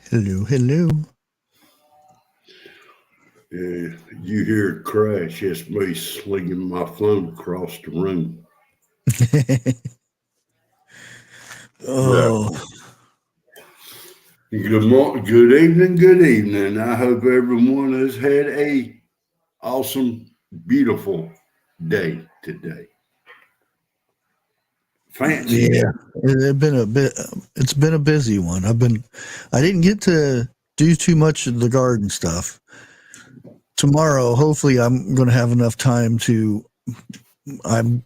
Hello, hello. You hear a crash. It's me slinging my phone across the room. Yeah. Oh, Good evening, good evening. I hope everyone has had a awesome, beautiful day today. Fancy yeah. day. It's been a bit. It's been a busy one. I didn't get to do too much of the garden stuff. Tomorrow, hopefully, I'm going to have enough time to. I'm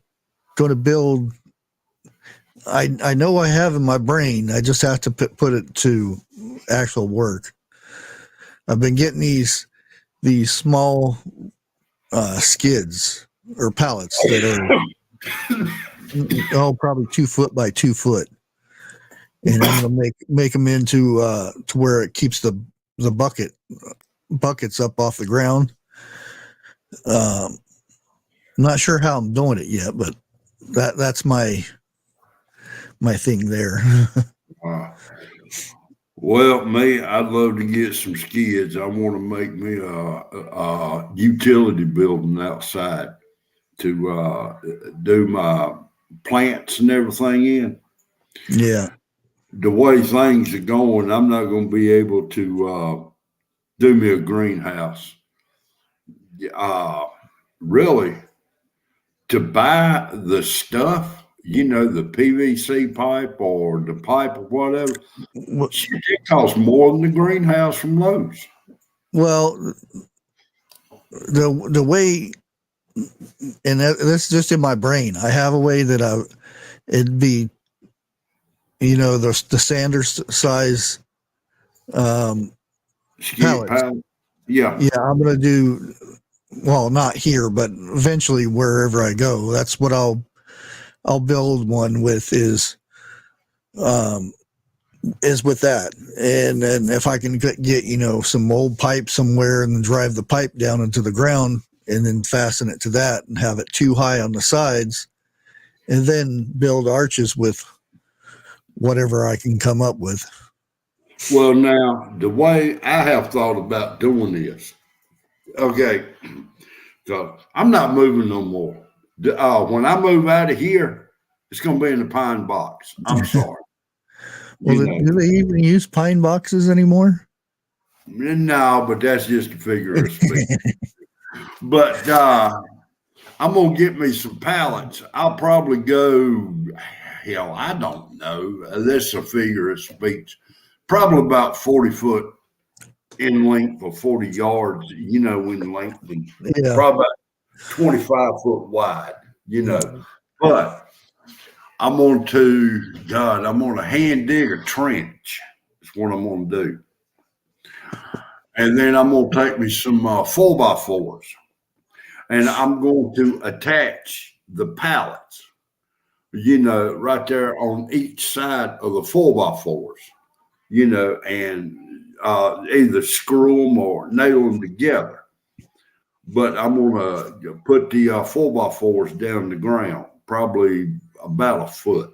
going to build. I know I have in my brain. I just have to put it to actual work. I've been getting these small skids or pallets that are probably 2 foot by 2 foot, and I'm gonna make them into to where it keeps the buckets up off the ground. Um, I'm not sure how I'm doing it yet, but that's my thing there. Uh, well, me, I'd love to get some skids. I want to make me a utility building outside to do my plants and everything in. Yeah. The way things are going, I'm not going to be able to do me a greenhouse. Uh, really, to buy the stuff, the PVC pipe or the pipe or whatever, shit, it costs more than the greenhouse from Lowe's. Well, the way, and that's just in my brain. I have a way that it'd be, the Sanders size um, Skid pallets. pile. Yeah. Yeah, I'm gonna do, well, not here, but eventually wherever I go. That's what I'll build one with um is with that. And then if I can get some old pipe somewhere and then drive the pipe down into the ground and then fasten it to that and have it too high on the sides and then build arches with whatever I can come up with. Well, now, the way I have thought about doing this, okay, so I'm not moving no more. When I move out of here, it's going to be in the pine box. I'm sorry. Well, You know, do they even use pine boxes anymore? no, but that's just a figure of speech. But I'm gonna get me some pallets. I'll probably go. Hell, I don't know. That's a figure of speech. Probably about 40 foot in length or 40 yards. In length, and Yeah. probably about 25 foot wide. But I'm going to God. I'm going to hand dig a trench. That's what I'm going to do. And then I'm going to take me some 4x4s and I'm going to attach the pallets, right there on each side of the 4x4s, and either screw them or nail them together. But I'm going to put the 4x4s down the ground, probably about a foot.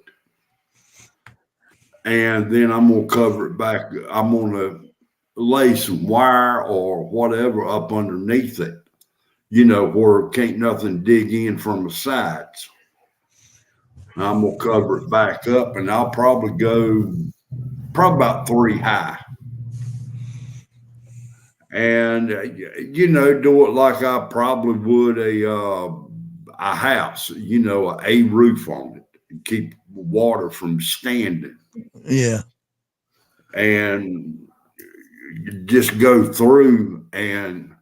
And then I'm going to cover it back. I'm going to lay some wire or whatever up underneath it, where can't nothing dig in from the sides. I'm gonna cover it back up, and I'll probably go about 3 high, and do it like I probably would a house, a roof on it, and keep water from standing, Yeah. and just go through and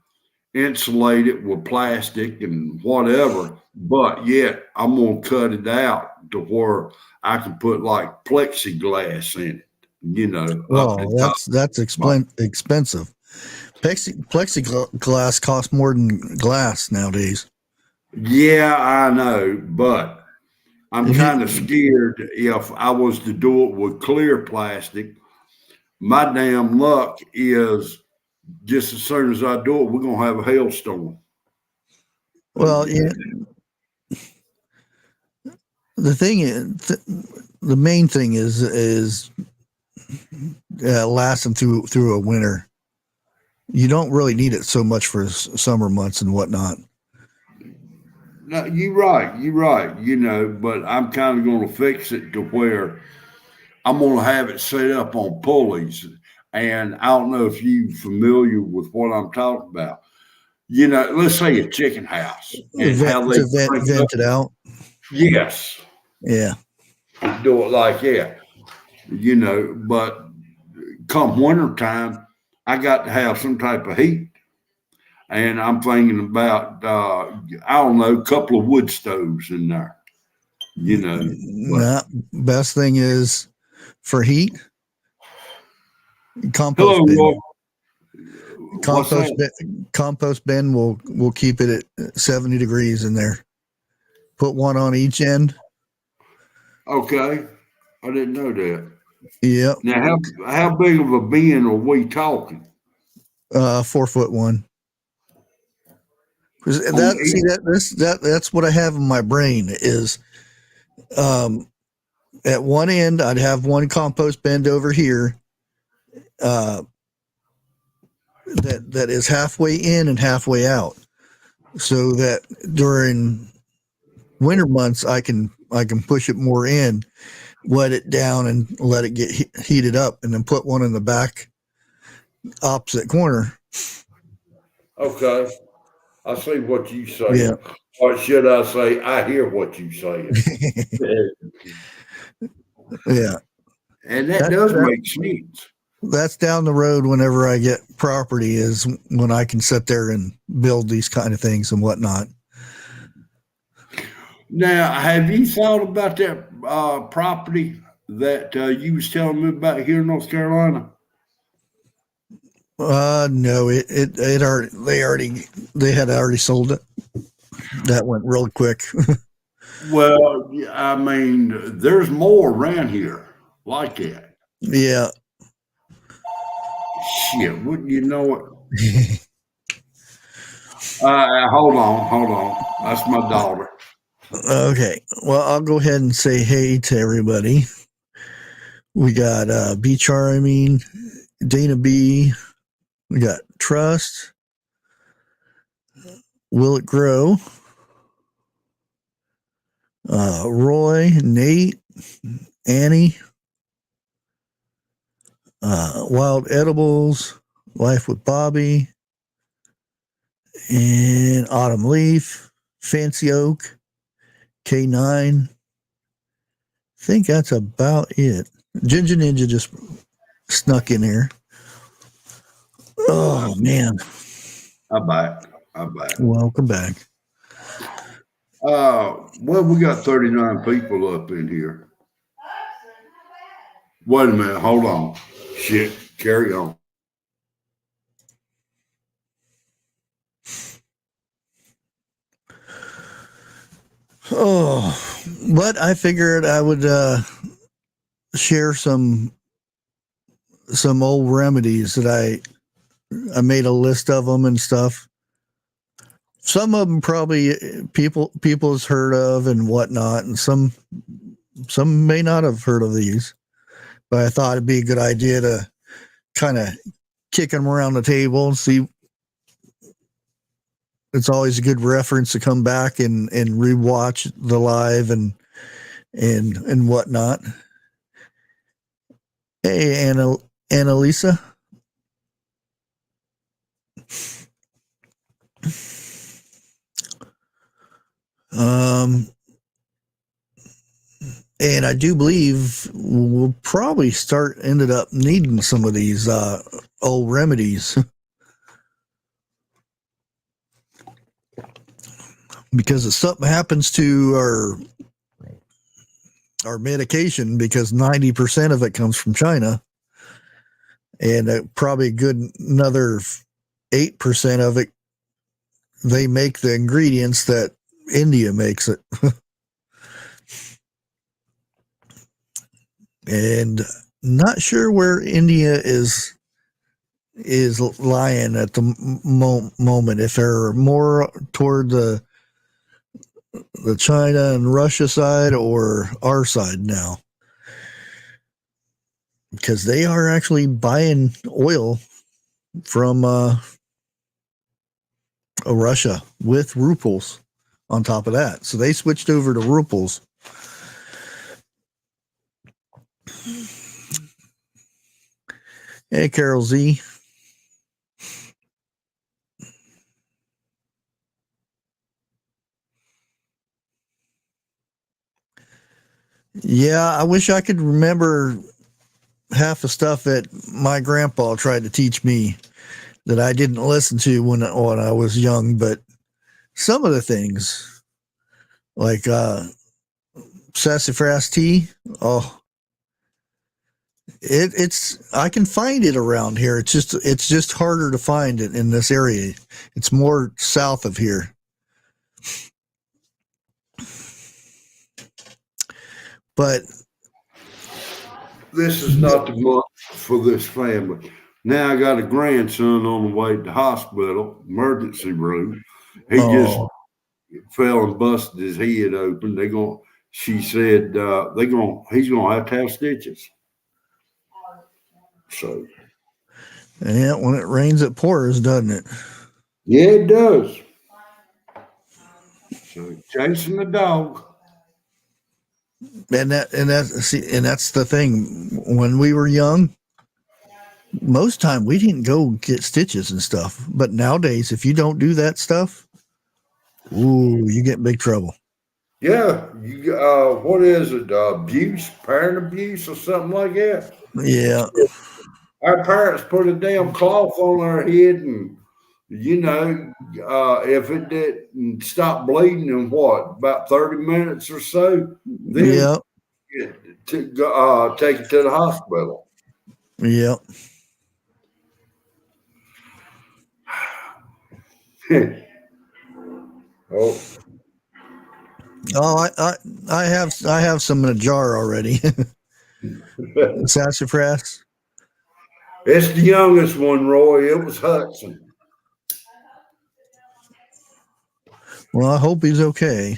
insulate it with plastic and whatever. But yet, I'm gonna cut it out to where I can put like plexiglass in it, up the Well, top. that's expensive. Plexiglass costs more than glass nowadays. Yeah, I know, but I'm And kind of scared if I was to do it with clear plastic. My damn luck is just as soon as I do it, we're gonna have a hailstorm. well, yeah, the thing is, the main thing is last them through a winter. You don't really need it so much for summer months and whatnot. No, you're right. You're right. But I'm kind of going to fix it to where I'm going to have it set up on pulleys. And I don't know if you're familiar with what I'm talking about. Let's say a chicken house and Vent, how they to crank up. vent it out. Yes, Yeah. do it like that. But come winter time, I got to have some type of heat. And I'm thinking about, I don't know, a couple of wood stoves in there, but Nah, best thing is for heat, hello, compost bin. Roy. What's that? Compost bin will keep it at 70 degrees in there. Put one on each end. Okay. I didn't know that. Yep. Now, how big of a bin are we talking? 4 foot one. 'Cause On that's what I have in my brain is um at one end I'd have one compost bin over here uh that is halfway in and halfway out. So that during winter months I can push it more in, wet it down and let it get heated up, and then put one in the back opposite corner. Okay. I see what you Yeah. saying. Or should I say, I hear what you saying. Yeah. And that That, does that make sense. that's down the road whenever I get property is when I can sit there and build these kind of things and whatnot. Now, have you thought about that property that you was telling me about here in North Carolina? No, it already, they had already sold it. That went real quick. Well, yeah, I mean, there's more around here like that. Yeah. Shit, wouldn't you know it? Hold on. That's my daughter. Okay. Well, I'll go ahead and say hey to everybody. We got B Charming, Dana B. We got Trust. Will It Grow? Roy, Nate, Annie, Wild Edibles, Life with Bobby, and Autumn Leaf, Fancy Oak, K9. I think that's about it. Ginger Ninja just snuck in here. Oh, man. I'm back. I'm back. Welcome back. Well, we got 39 people up in here. Wait a minute. Hold on. Shit. Carry on. Oh, but I figured I would share some old remedies that I made a list of them and stuff. Some of them probably people's heard of and whatnot, and some may not have heard of these. But I thought it'd be a good idea to kind of kick them around the table and see. It's always a good reference to come back and rewatch the live and whatnot. Hey, Annalisa. Um, and I do believe we'll probably ended up needing some of these old remedies because if something happens to our medication, because 90% of it comes from China, and probably a good another 8% of it, they make the ingredients that India makes it. And not sure where India is lying at the moment, if they're more toward the China and Russia side or our side now. because they are actually buying oil from Russia with rubles on top of that. So they switched over to rubles. Hey, Carol Z. Yeah, I wish I could remember half the stuff that my grandpa tried to teach me that I didn't listen to when I was young, but some of the things like sassafras tea, oh, it's I can find it around here. It's just harder to find it in this area. It's more south of here. But this is not the month for this family. Now I got a grandson on the way to the hospital, emergency room. He just fell and busted his head open. She said he's gonna have to have stitches. So yeah, when it rains, it pours, doesn't it? yeah, it does. So chasing the dog. And that's the thing. When we were young, most time we didn't go get stitches and stuff. But nowadays, if you don't do that stuff, ooh, you get in big trouble. Yeah, what is it? Abuse, parent abuse, or something like that. Yeah, Our parents put a damn cloth on our head, and if it didn't stop bleeding in about 30 minutes or so, then yeah, take it to the hospital. yeah. Oh, Oh, I have some in a jar already. Sassafras. it's the youngest one, Roy. It was Hudson. Well, I hope he's okay.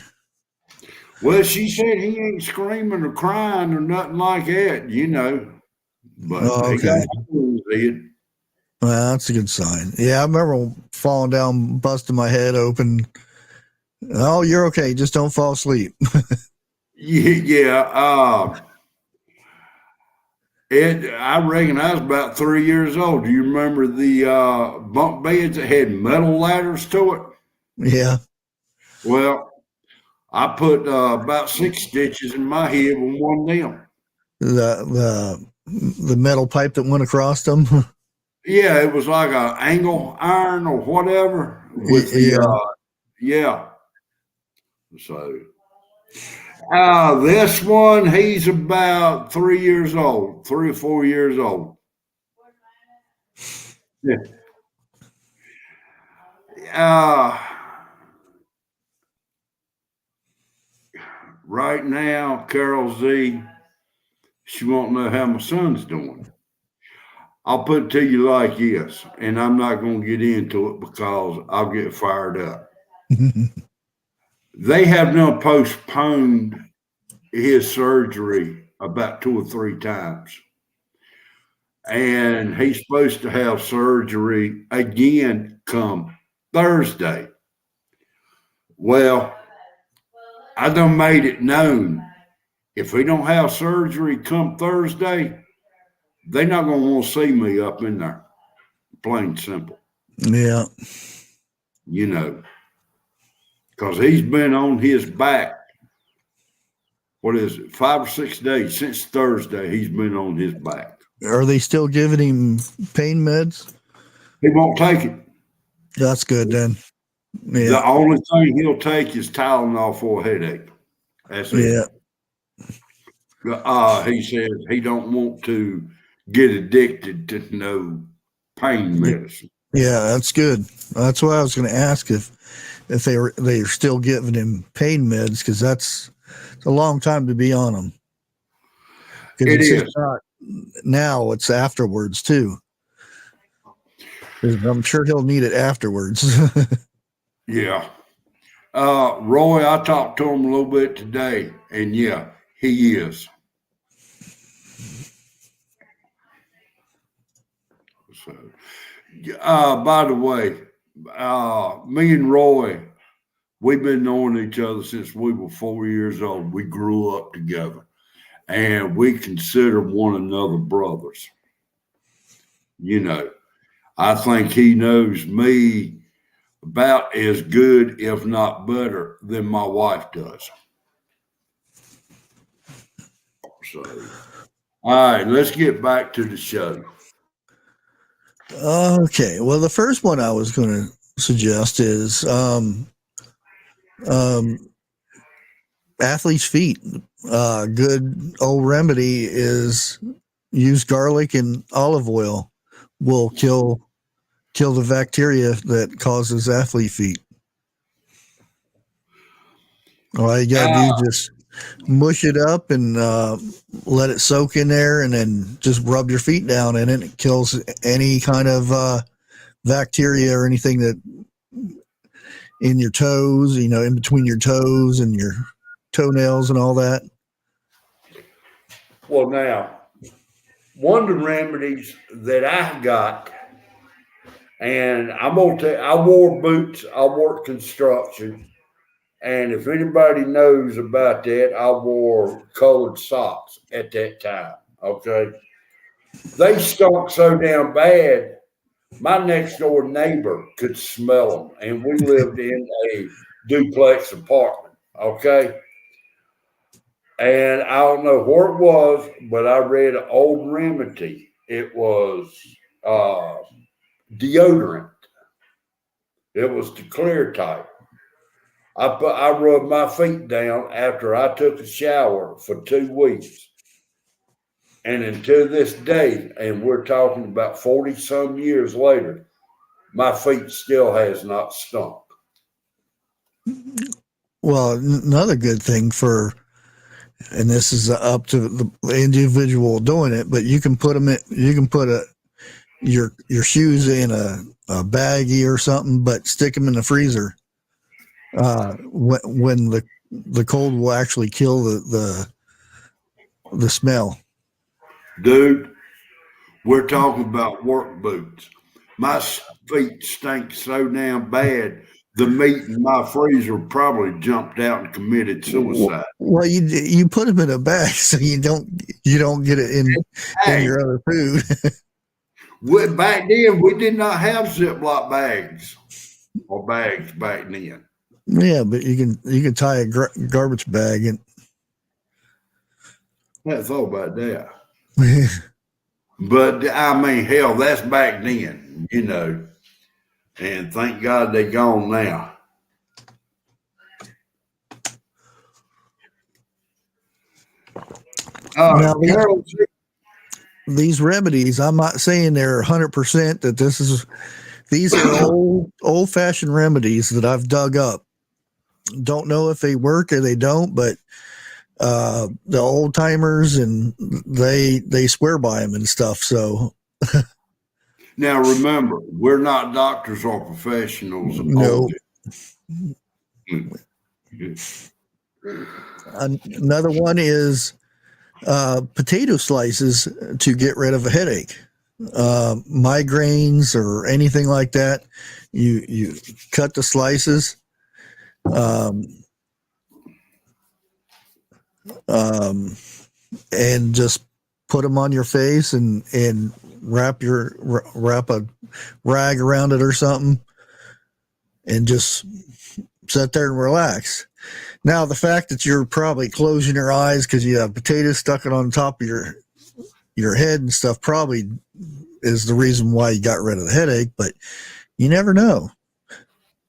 Well, she said he ain't screaming or crying or nothing like that. But Oh, he got okay. holes in his head. Well, that's a good sign. Yeah, I remember falling down, busting my head open. Oh, you're okay. Just don't fall asleep. Yeah. I reckon I was about 3 years old. Do you remember the bunk beds that had metal ladders to it? Yeah, Well, I put about 6 stitches in my head with one of them. the metal pipe that went across them. Yeah, it was like an angle iron or whatever with the Yeah, yeah. So this one, he's about 3 years old, 3 or 4 years old. Yeah. Uh, right now, Carol Z, she won't know how my son's doing. I'll put it to you like this, and I'm not going to get into it because I'll get fired up. They have now postponed his surgery about 2 or 3 times. And he's supposed to have surgery again come Thursday. Well, I done made it known if he don't have surgery come Thursday, they're not going to want to see me up in there. Plain simple. yeah. Because he's been on his back. What is it? 5 or 6 days since Thursday, he's been on his back. Are they still giving him pain meds? He won't take it. That's good then. The Yeah, only thing he'll take is Tylenol for a headache. That's yeah. it. He says he don't want to get addicted to no pain medicine. Yeah, that's good. That's why I was going to ask if they're still giving him pain meds because that's a long time to be on them. It It's is. just not now; it's afterwards too. 'Cause I'm sure he'll need it afterwards. Yeah. Roy, I talked to him a little bit today, and yeah, he is. So, by the way, me and Roy, we've been knowing each other since we were 4 years old. We grew up together, and we consider one another brothers. You know, I think he knows me about as good, if not better, than my wife does. So, all right, let's get back to the show. Okay. Well, the first one I was going to suggest is um, athlete's feet. Good old remedy is use garlic and olive oil. Will kill the bacteria that causes athlete feet. All you gotta do is just mush it up and let it soak in there, and then just rub your feet down in it. It kills any kind of bacteria or anything that in your toes, in between your toes and your toenails and all that. Well, now, one of the remedies that I got, and I'm gonna tell you, I wore boots. I worked construction, and if anybody knows about that, I wore colored socks at that time. Okay, they stunk so damn bad. My next door neighbor could smell them, and we lived in a duplex apartment. Okay, and I don't know where it was, but I read an old remedy. It was uh, deodorant. It was the clear type. I rubbed my feet down after I took a shower for 2 weeks. And until this day, and we're talking about 40 some years later, my feet still has not stunk. Well, another good thing and this is up to the individual doing it, but you can put them in, you can put your shoes in a baggie or something, but stick them in the freezer. When the cold will actually kill the smell. Dude, we're talking about work boots. My feet stink so damn bad. The meat in my freezer probably jumped out and committed suicide. Well, you put them in a bag so you don't get it in your other food. Back then, we did not have Ziploc bags or bags back then. Yeah, but you can tie a garbage bag in. I thought about that. But I mean, hell, that's back then, and thank God they're gone now. Now, these remedies, I'm not saying they're 100% that these are old fashioned remedies that I've dug up. Don't know if they work or they don't, but the old timers and they swear by them and stuff. So now remember, we're not doctors or professionals. No. Another one is potato slices to get rid of a headache, migraines or anything like that. You cut the slices. And just put them on your face and wrap a rag around it or something, and just sit there and relax. Now, the fact that you're probably closing your eyes because you have potatoes stuck on top of your head and stuff probably is the reason why you got rid of the headache, but you never know.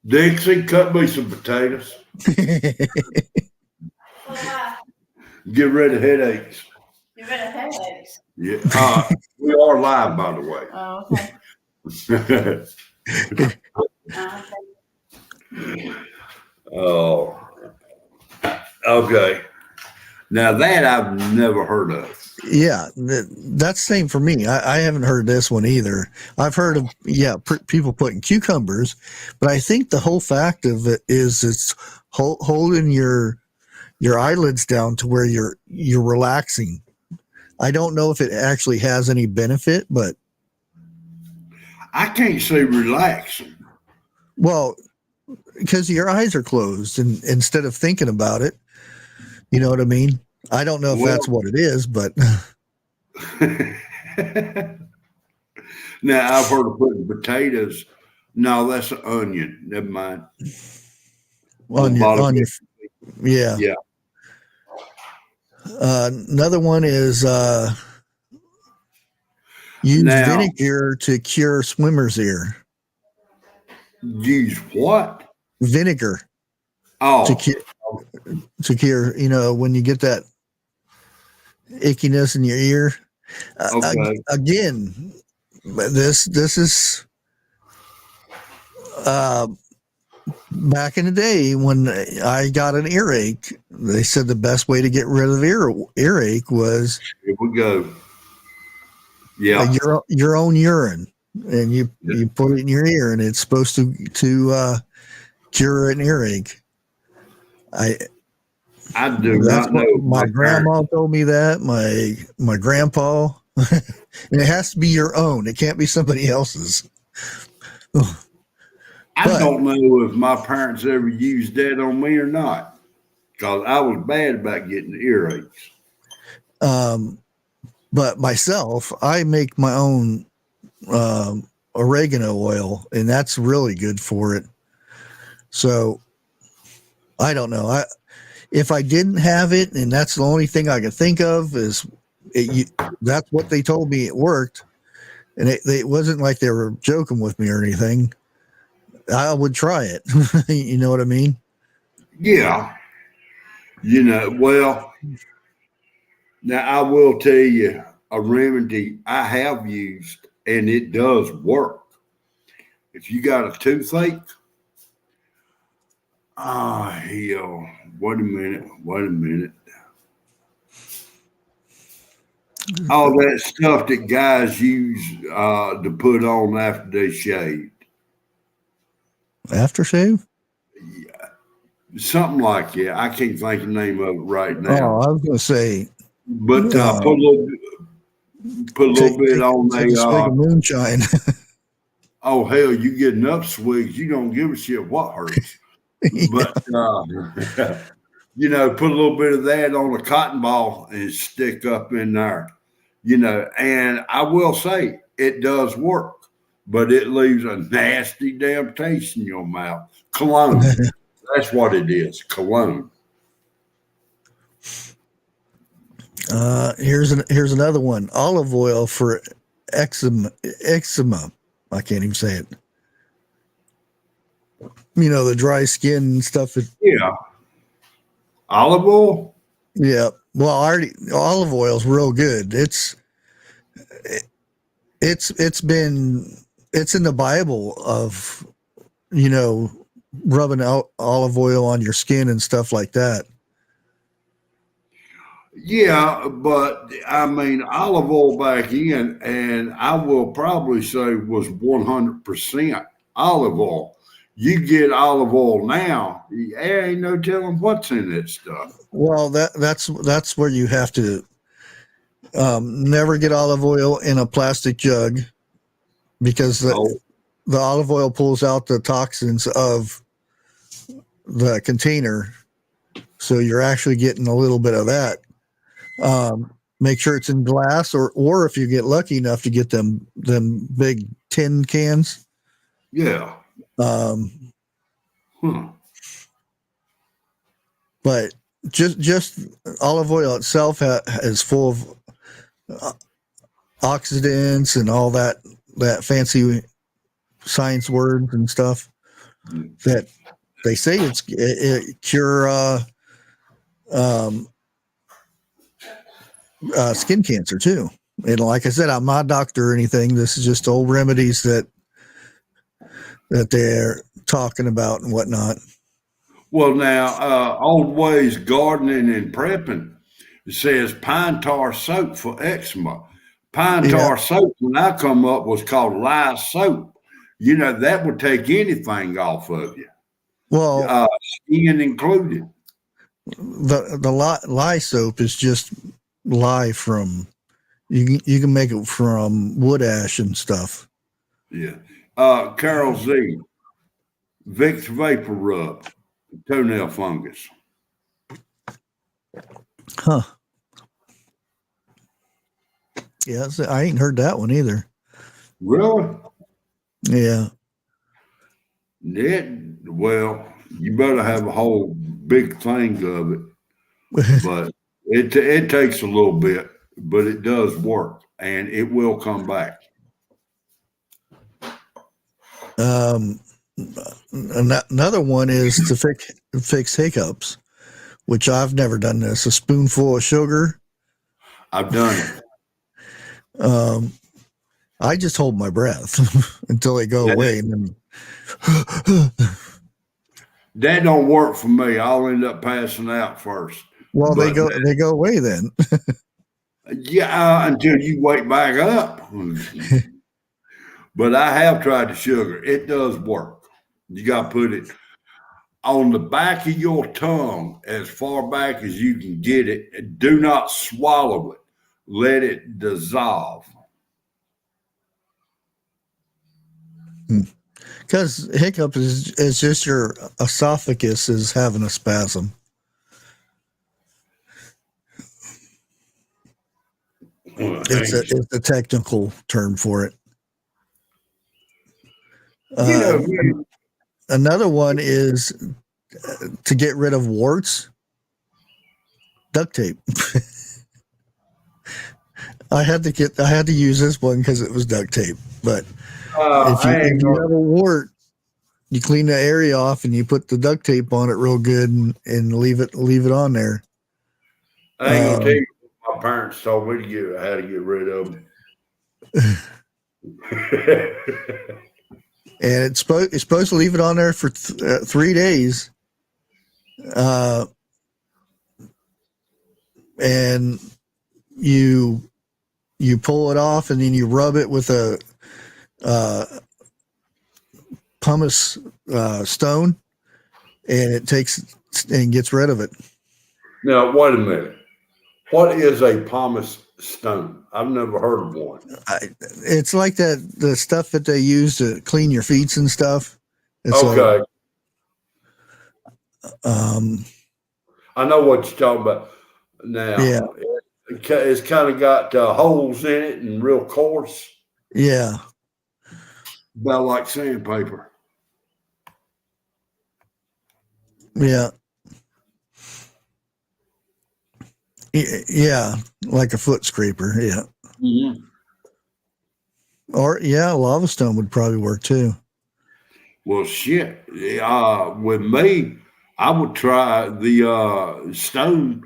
Dixie, cut me some potatoes. Get rid of headaches. Get rid of headaches. Yeah. We are live, by the way. Oh, okay. Oh, okay. Now that I've never heard of. Yeah, that's the same for me. I haven't heard this one either. I've heard of people putting cucumbers, but I think the whole fact of it is it's holding your eyelids down to where you're relaxing. I don't know if it actually has any benefit, but I can't see relaxing. Well, because your eyes are closed, and instead of thinking about it, you know what I mean. I don't know if Well, that's what it is, but now I've heard of putting potatoes. No, that's an onion. Never mind. On on the your bottom. yeah. Yeah. Another one is use Now, vinegar to cure swimmer's ear. use what? Vinegar to Oh, cure, you know, when you get that ickiness in your ear. okay. Again, this is uh, back in the day when I got an earache. They said the best way to get rid of earache was Here we go. Yeah. your own urine, and you put it in your ear, and it's supposed to cure an earache. I do That's not know what if my my parents. grandma told me. That my grandpa, and it has to be your own. It can't be somebody else's. I But don't know if my parents ever used that on me or not, because I was bad about getting earaches. um, but myself, I make my own oregano oil, and that's really good for it. So I don't know. If I didn't have it, and that's the only thing I could think of is that's what they told me it worked, and it wasn't like they were joking with me or anything. I would try it. You know what I mean? Yeah. Well, now I will tell you a remedy I have used, and it does work. If you got a toothache, hell, wait a minute, wait a minute. All that stuff that guys use to put on after they shave. Aftershave? Something like that. I can't think of the name of it right Oh, now. I was going to say, But uh, put a little bit on take a swig of moonshine. oh hell, you get enough swigs, you don't give a shit what hurts. But Yeah. put a little bit of that on a cotton ball and stick up in there. And I will say it does work, but it leaves a nasty damn taste in your mouth. Cologne. That's what it is. Cologne. Here's another one. Olive oil for eczema. I can't even say it. You know, the dry skin and stuff. Yeah. Olive oil? Yeah. Well, olive oil is real good. It's in the Bible of, you know, rubbing out olive oil on your skin and stuff like that. Yeah, but I mean, olive oil back in, and I will probably say was 100% olive oil. You get olive oil now, there ain't no telling what's in that stuff. Well, that's where you have to never get olive oil in a plastic jug, because Oh, the olive oil pulls out the toxins of the container. So you're actually getting a little bit of that. Make sure it's in glass, or if you get lucky enough to get them big tin cans. yeah. Um, Huh. but just olive oil itself is full of oxidants and all that fancy science words and stuff that they say it cure um, skin cancer too. And like I said, I'm not a doctor or anything. This is just old remedies that they're talking about and whatnot. Well, now, old ways gardening and prepping, it says pine tar soap for eczema. Pine Yeah. tar soap, when I come up, was called lye soap. That would take anything off of you, Well, skin included. the lye soap is just lye from you can make it from wood ash and stuff. Yeah. Carol Z, Vicks Vapor Rub, toenail fungus. Huh. Yeah, I ain't heard that one either. Really? Yeah. Well, you better have a whole big thing of it, but it takes a little bit, but it does work and it will come back. Another one is to fix hiccups, which I've never done this. A spoonful of sugar. I've done it. I just hold my breath until they go away. And then That don't work for me. I'll end up passing out first. well, But they go away then. yeah, until you wake back up. But I have tried the sugar. It does work. You got to put it on the back of your tongue as far back as you can get it. Do not swallow it. Let it dissolve. Because hiccup is just your esophagus is having a spasm. It's a technical term for it. Another one is to get rid of warts. Duct tape. I had to use this one because it was duct tape. But if you have a wart, you clean the area off and you put the duct tape on it real good and leave it on there. I ain't gonna tell you what my parents told me how to get rid of them. And it's supposed to leave it on there for 3 days. And you pull it off and then you rub it with a pumice stone, and it takes and gets rid of it. Now, wait a minute. What is a pumice stone? I've never heard of one. It's like the stuff that they use to clean your feet and stuff. It's okay. I know what you're talking about now. Yeah. It's kind of got holes in it and real coarse. Yeah. About like sandpaper. Yeah. Yeah, like a foot scraper. Yeah. Mm-hmm. Or lava stone would probably work too. Well, shit. With me, I would try the stone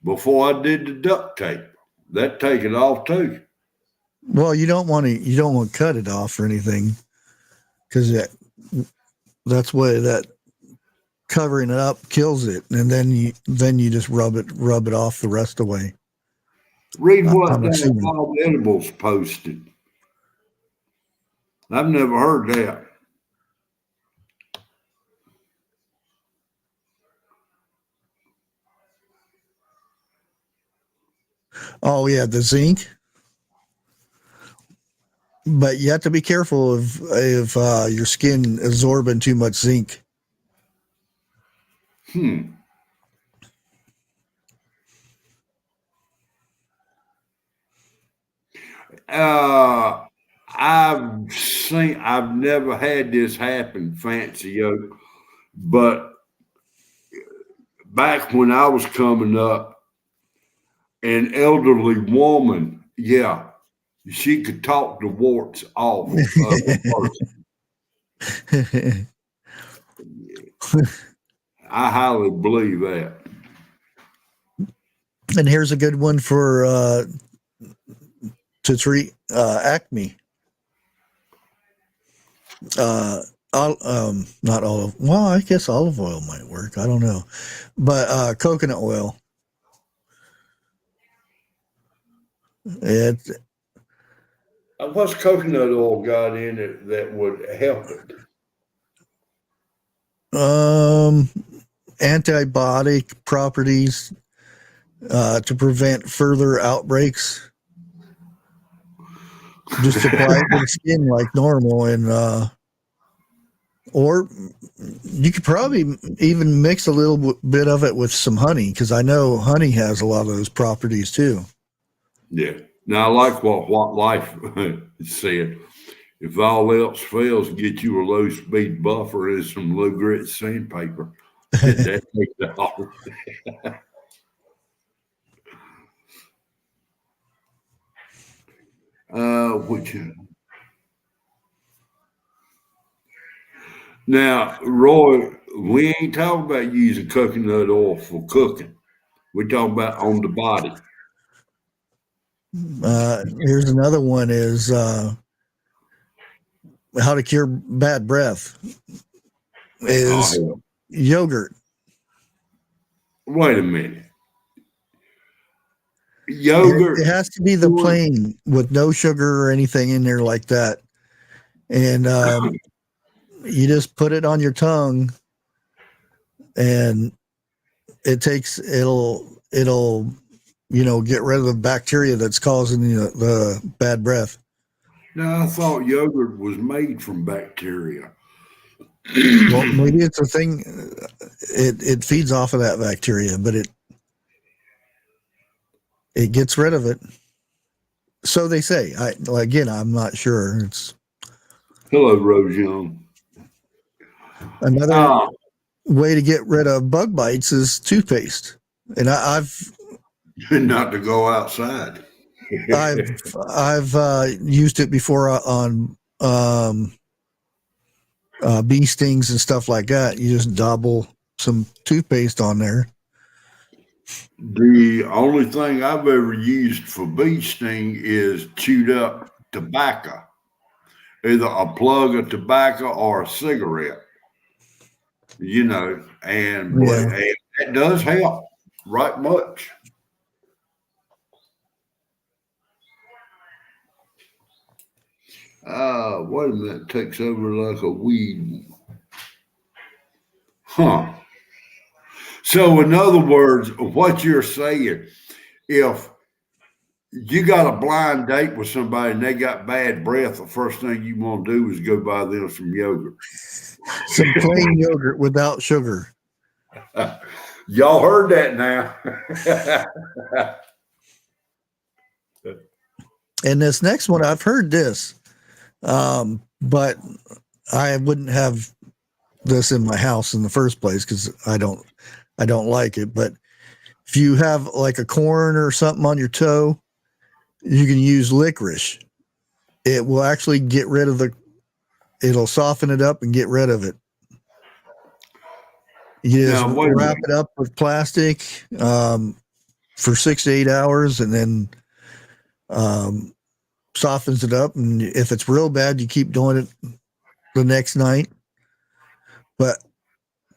before I did the duct tape. That'd take it off too. Well, you don't want to cut it off or anything, because that's why that covering it up kills it, and then you just rub it off the rest of the way. Read what Bob Edibles posted. I've never heard that. Oh yeah, the zinc. But you have to be careful if your skin absorbing too much zinc. I've never had this happen, Fancy Oak, but back when I was coming up, an elderly woman, she could talk the warts off of a person. I highly believe that. And here's a good one for to treat acne. Not olive. Well, I guess olive oil might work. I don't know, but coconut oil. What's coconut oil got in it that would help it? Antibiotic properties to prevent further outbreaks. Just apply it to the skin like normal, and or you could probably even mix a little bit of it with some honey, because I know honey has a lot of those properties too. Yeah. Now I like what life said. If all else fails, get you a low speed buffer and some low grit sandpaper. That takes it all. Which now, Roy, we ain't talking about using coconut oil for cooking. We're talking about on the body. Here's another one: is how to cure bad breath Oh, is hell. yogurt. Wait a minute. It Yogurt. has to be the plain with no sugar or anything in there like that. And you just put it on your tongue, and it'll get rid of the bacteria that's causing the bad breath. Now, I thought yogurt was made from bacteria. Well, maybe it's a thing. It feeds off of that bacteria, but it gets rid of it. So they say. I'm not sure. It's Hello, Rose Young. another way to get rid of bug bites is toothpaste, and I've Not to go outside. I've used it before on bee stings and stuff like that. You just dabble some toothpaste on there. The only thing I've ever used for bee sting is chewed up tobacco, either a plug of tobacco or a cigarette. And boy, Yeah. and that does help right much. Wait a minute, takes over like a weed. Huh. So, in other words, what you're saying, if you got a blind date with somebody and they got bad breath, the first thing you want to do is go buy them some yogurt. Some plain yogurt without sugar. Y'all heard that now. And this next one, I've heard this, but I wouldn't have this in my house in the first place because I don't like it. But if you have like a corn or something on your toe, you can use licorice. It will actually get rid of it'll soften it up and get rid of it. You just wrap it up with plastic for 6 to 8 hours, and then softens it up. And if it's real bad, you keep doing it the next night. But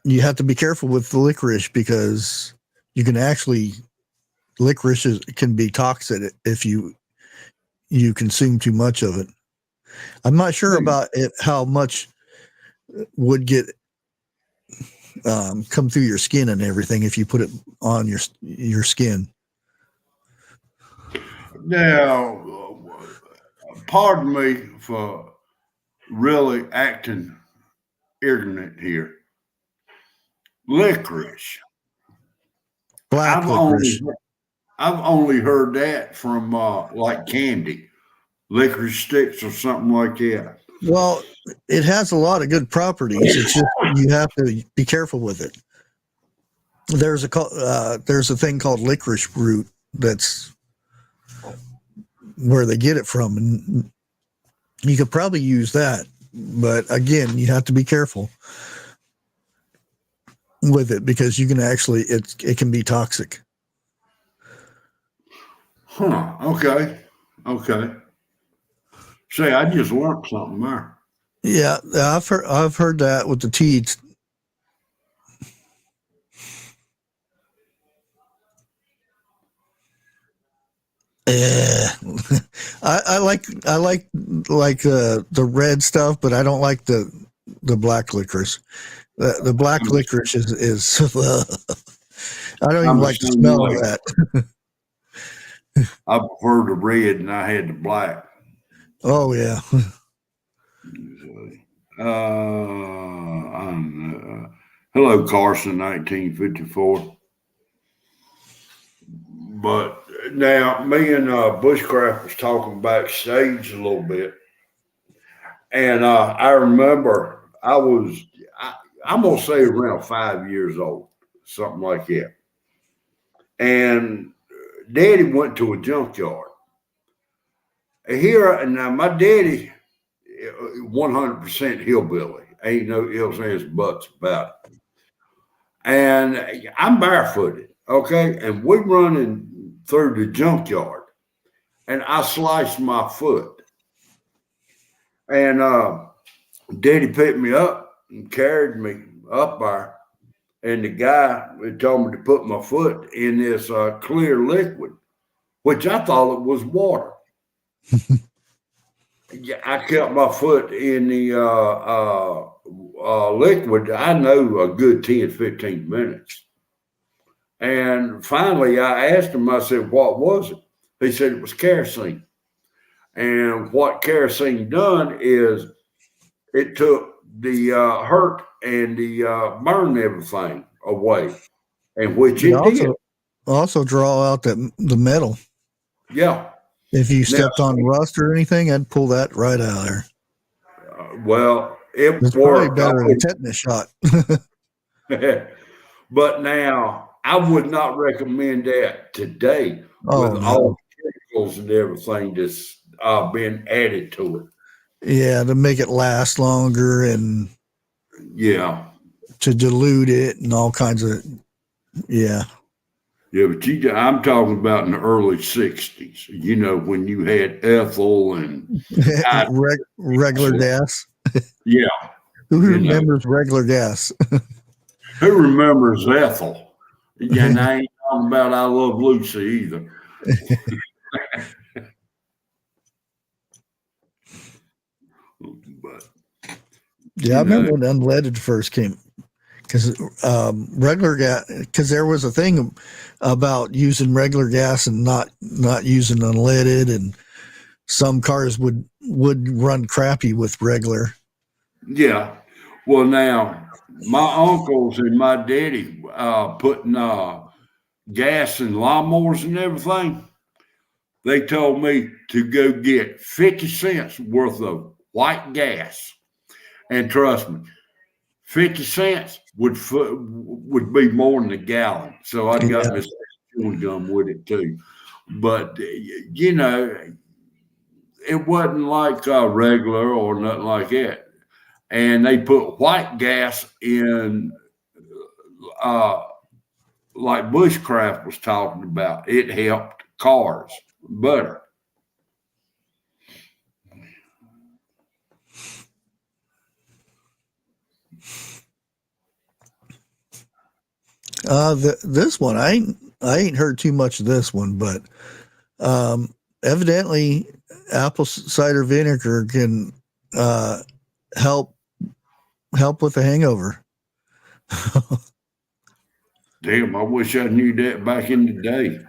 you have to be careful with the licorice because you can licorice can be toxic if you consume too much of it. I'm not sure about how much would get come through your skin and everything if you put it on your skin. Now, pardon me for really acting ignorant here. Licorice. Black licorice. I've only heard that from like candy, licorice sticks or something like that. Well, it has a lot of good properties. It's just you have to be careful with it. There's a thing called licorice root that's where they get it from, and you could probably use that. But again, you have to be careful with it because you can it can be toxic. Huh. Okay. See, I just learned something there. Yeah, I've heard that with the tea. I like the red stuff, but I don't like the black licorice. The black licorice is I don't even like the smell of that. I prefer the red, and I had the black. Oh yeah. Hello, Carson, 1954. But now, me and Bushcraft was talking backstage a little bit, and I remember I'm gonna say around 5 years old, something like that. And Daddy went to a junkyard. Here now, my daddy, 100% hillbilly. Ain't no ifs, ands, buts about it. And I'm barefooted, okay? And we're running through the junkyard, and I sliced my foot. And Daddy picked me up and carried me up there. And the guy told me to put my foot in this clear liquid, which I thought it was water. Yeah, I kept my foot in the liquid, I know a good 10, 15 minutes. And finally, I asked him, I said, what was it? He said it was kerosene. And what kerosene done is it took the hurt and the burned everything away, and which It it did. also draw out the metal. Yeah. If you stepped on rust or anything, I'd pull that right out of there. Well, it It's probably worked. better than a tetanus shot. But now I would not recommend that today Oh, with no. all the chemicals and everything that's been added to it. Yeah, to make it last longer and Yeah. to dilute it and all kinds of, yeah. Yeah, but I'm talking about in the early 60s, you know, when you had ethyl and Regular gas. yeah. Who remembers regular gas? Who remembers Ethel? Yeah, and I ain't talking about I Love Lucy either. But yeah, I remember when unleaded first came, because regular gas, because there was a thing about using regular gas and not using unleaded, and some cars would run crappy with regular. yeah, well, now my uncles and my daddy putting gas in lawnmowers and everything. They told me to go get 50 cents worth of white gas, and trust me, 50 cents would be more than a gallon. So I got me chewing gum with it too. But you know, it wasn't like regular or nothing like that. And they put white gas in, like Bushcraft was talking about. It helped cars better. This one I ain't heard too much of this one, but evidently apple cider vinegar can help with a hangover. Damn, I wish I knew that back in the day.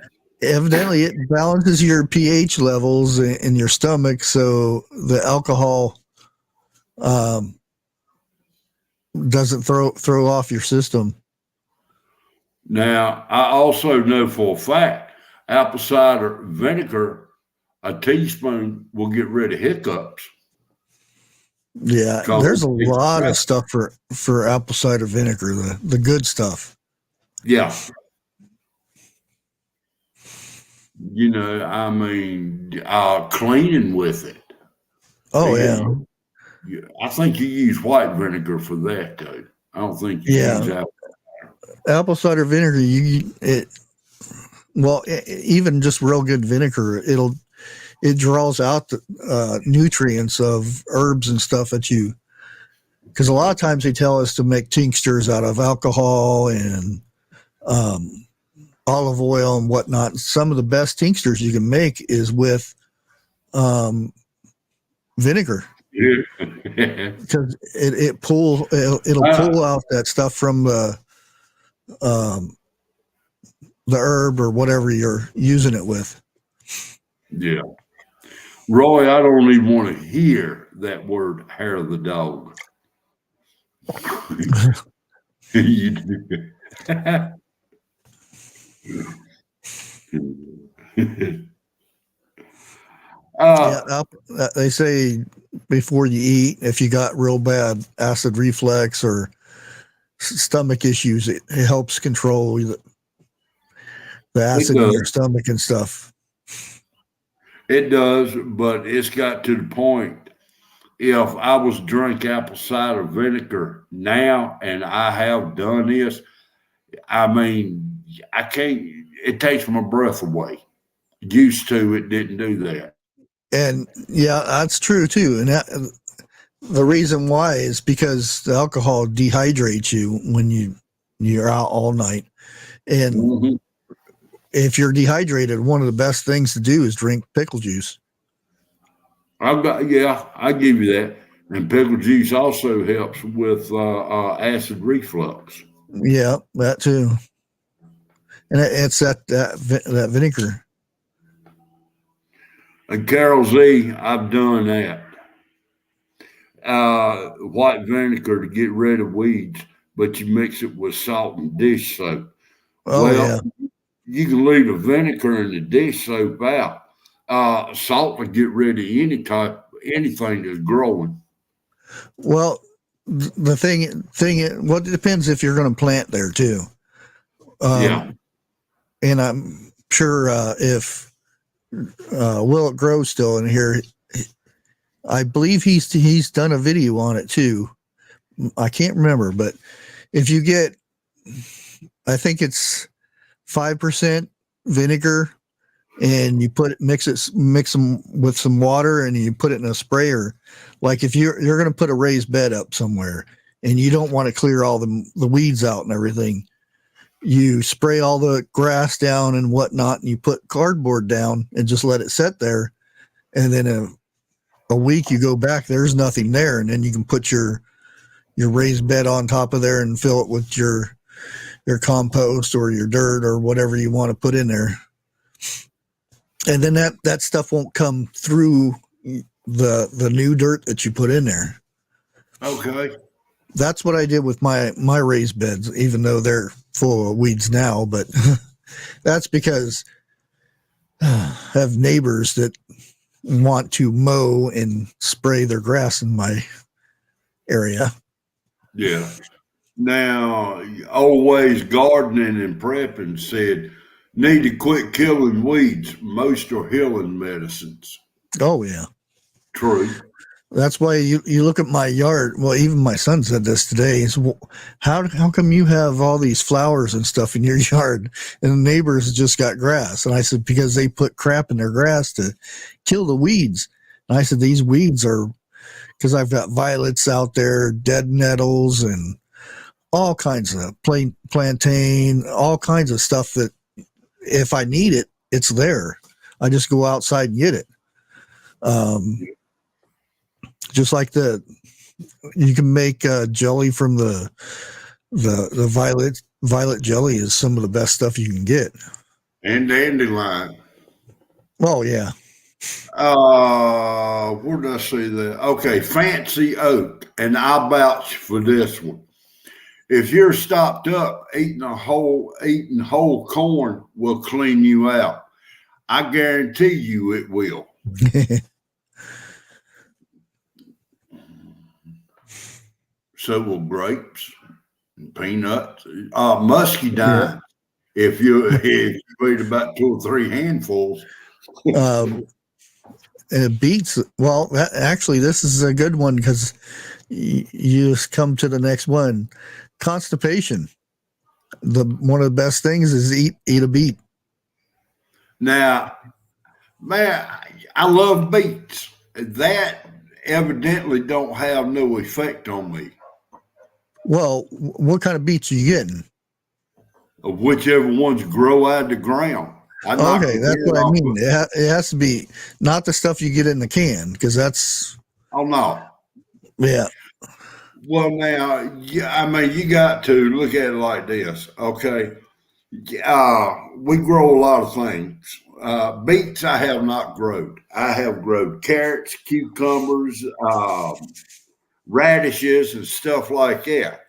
Evidently, it balances your pH levels in your stomach, so the alcohol doesn't throw off your system. Now, I also know for a fact apple cider vinegar, a teaspoon will get rid of hiccups. Yeah, there's a lot of stuff for apple cider vinegar, the good stuff. Yeah. You know, I mean, cleaning with it. Oh, yeah. I think you use white vinegar for that, though. I don't think you use apple cider vinegar. Even just real good vinegar, it draws out the nutrients of herbs and stuff because a lot of times they tell us to make tinctures out of alcohol and olive oil and whatnot. Some of the best tinctures you can make is with vinegar. Because it'll pull out that stuff from the herb or whatever you're using it with. Yeah. Roy, I don't even want to hear that word hair of the dog. You do. Yeah, uh, they say before you eat, if you got real bad acid reflux or stomach issues, it helps control the it acid in your does. stomach and stuff. It does, but it's got to the point. If I was drink apple cider vinegar now, and I have done this, I mean, I can't. It takes my breath away. Used to, it didn't do that. And yeah, that's true too. And the reason why is because the alcohol dehydrates you when you're out all night. And Hmm. if you're dehydrated, one of the best things to do is drink pickle juice. I've got, yeah, I give you that. And pickle juice also helps with acid reflux. Yeah, that too. And it's that vinegar. And Carol Z, I've done that. White vinegar to get rid of weeds, but you mix it with salt and dish soap. Oh Well, yeah. you can leave the vinegar and the dish soap out. Salt will get rid of anything that's growing. Well, the thing, well, it depends if you're going to plant there too. Yeah. And I'm sure if Will It Grow still in here, I believe he's done a video on it too. I can't remember, but if you get, I think it's 5% vinegar, and you mix them with some water, and you put it in a sprayer. Like if you're going to put a raised bed up somewhere, and you don't want to clear all the weeds out and everything, you spray all the grass down and whatnot, and you put cardboard down and just let it sit there. And then a week you go back, there's nothing there, and then you can put your raised bed on top of there and fill it with your compost or your dirt or whatever you want to put in there. And then that stuff won't come through the new dirt that you put in there. Okay. That's what I did with my raised beds, even though they're full of weeds now. But that's because I have neighbors that want to mow and spray their grass in my area. Yeah. Now, always gardening and prepping said need to quit killing weeds. Most are healing medicines. Oh yeah. True. That's why you look at my yard. Well, even my son said this today. Is how come you have all these flowers and stuff in your yard, and the neighbors just got grass? And I said because they put crap in their grass to kill the weeds. And I said these weeds are because I've got violets out there, dead nettles, and all kinds of plantain, all kinds of stuff that if I need it, it's there. I just go outside and get it. Just like you can make jelly from the violet jelly is some of the best stuff you can get. And dandelion. Oh yeah. Where did I see that? Okay, fancy oak, and I vouch for this one. If you're stopped up, eating whole corn will clean you out. I guarantee you it will. So will grapes, and peanuts, muscadine. Yeah. If you eat about 2 or 3 handfuls. And it beats. Well, actually, this is a good one because you just come to the next one. Constipation. One of the best things is eat a beet. Now, man, I love beets. That evidently don't have no effect on me. Well, what kind of beets are you getting? Of whichever ones grow out of the ground. I knock Okay, the that's head what I off mean. of. It has to be not the stuff you get in the can because that's Oh no. yeah. Well, now, yeah, I mean, you got to look at it like this. Okay, we grow a lot of things. beets I have not grown. I have grown carrots, cucumbers, radishes, and stuff like that.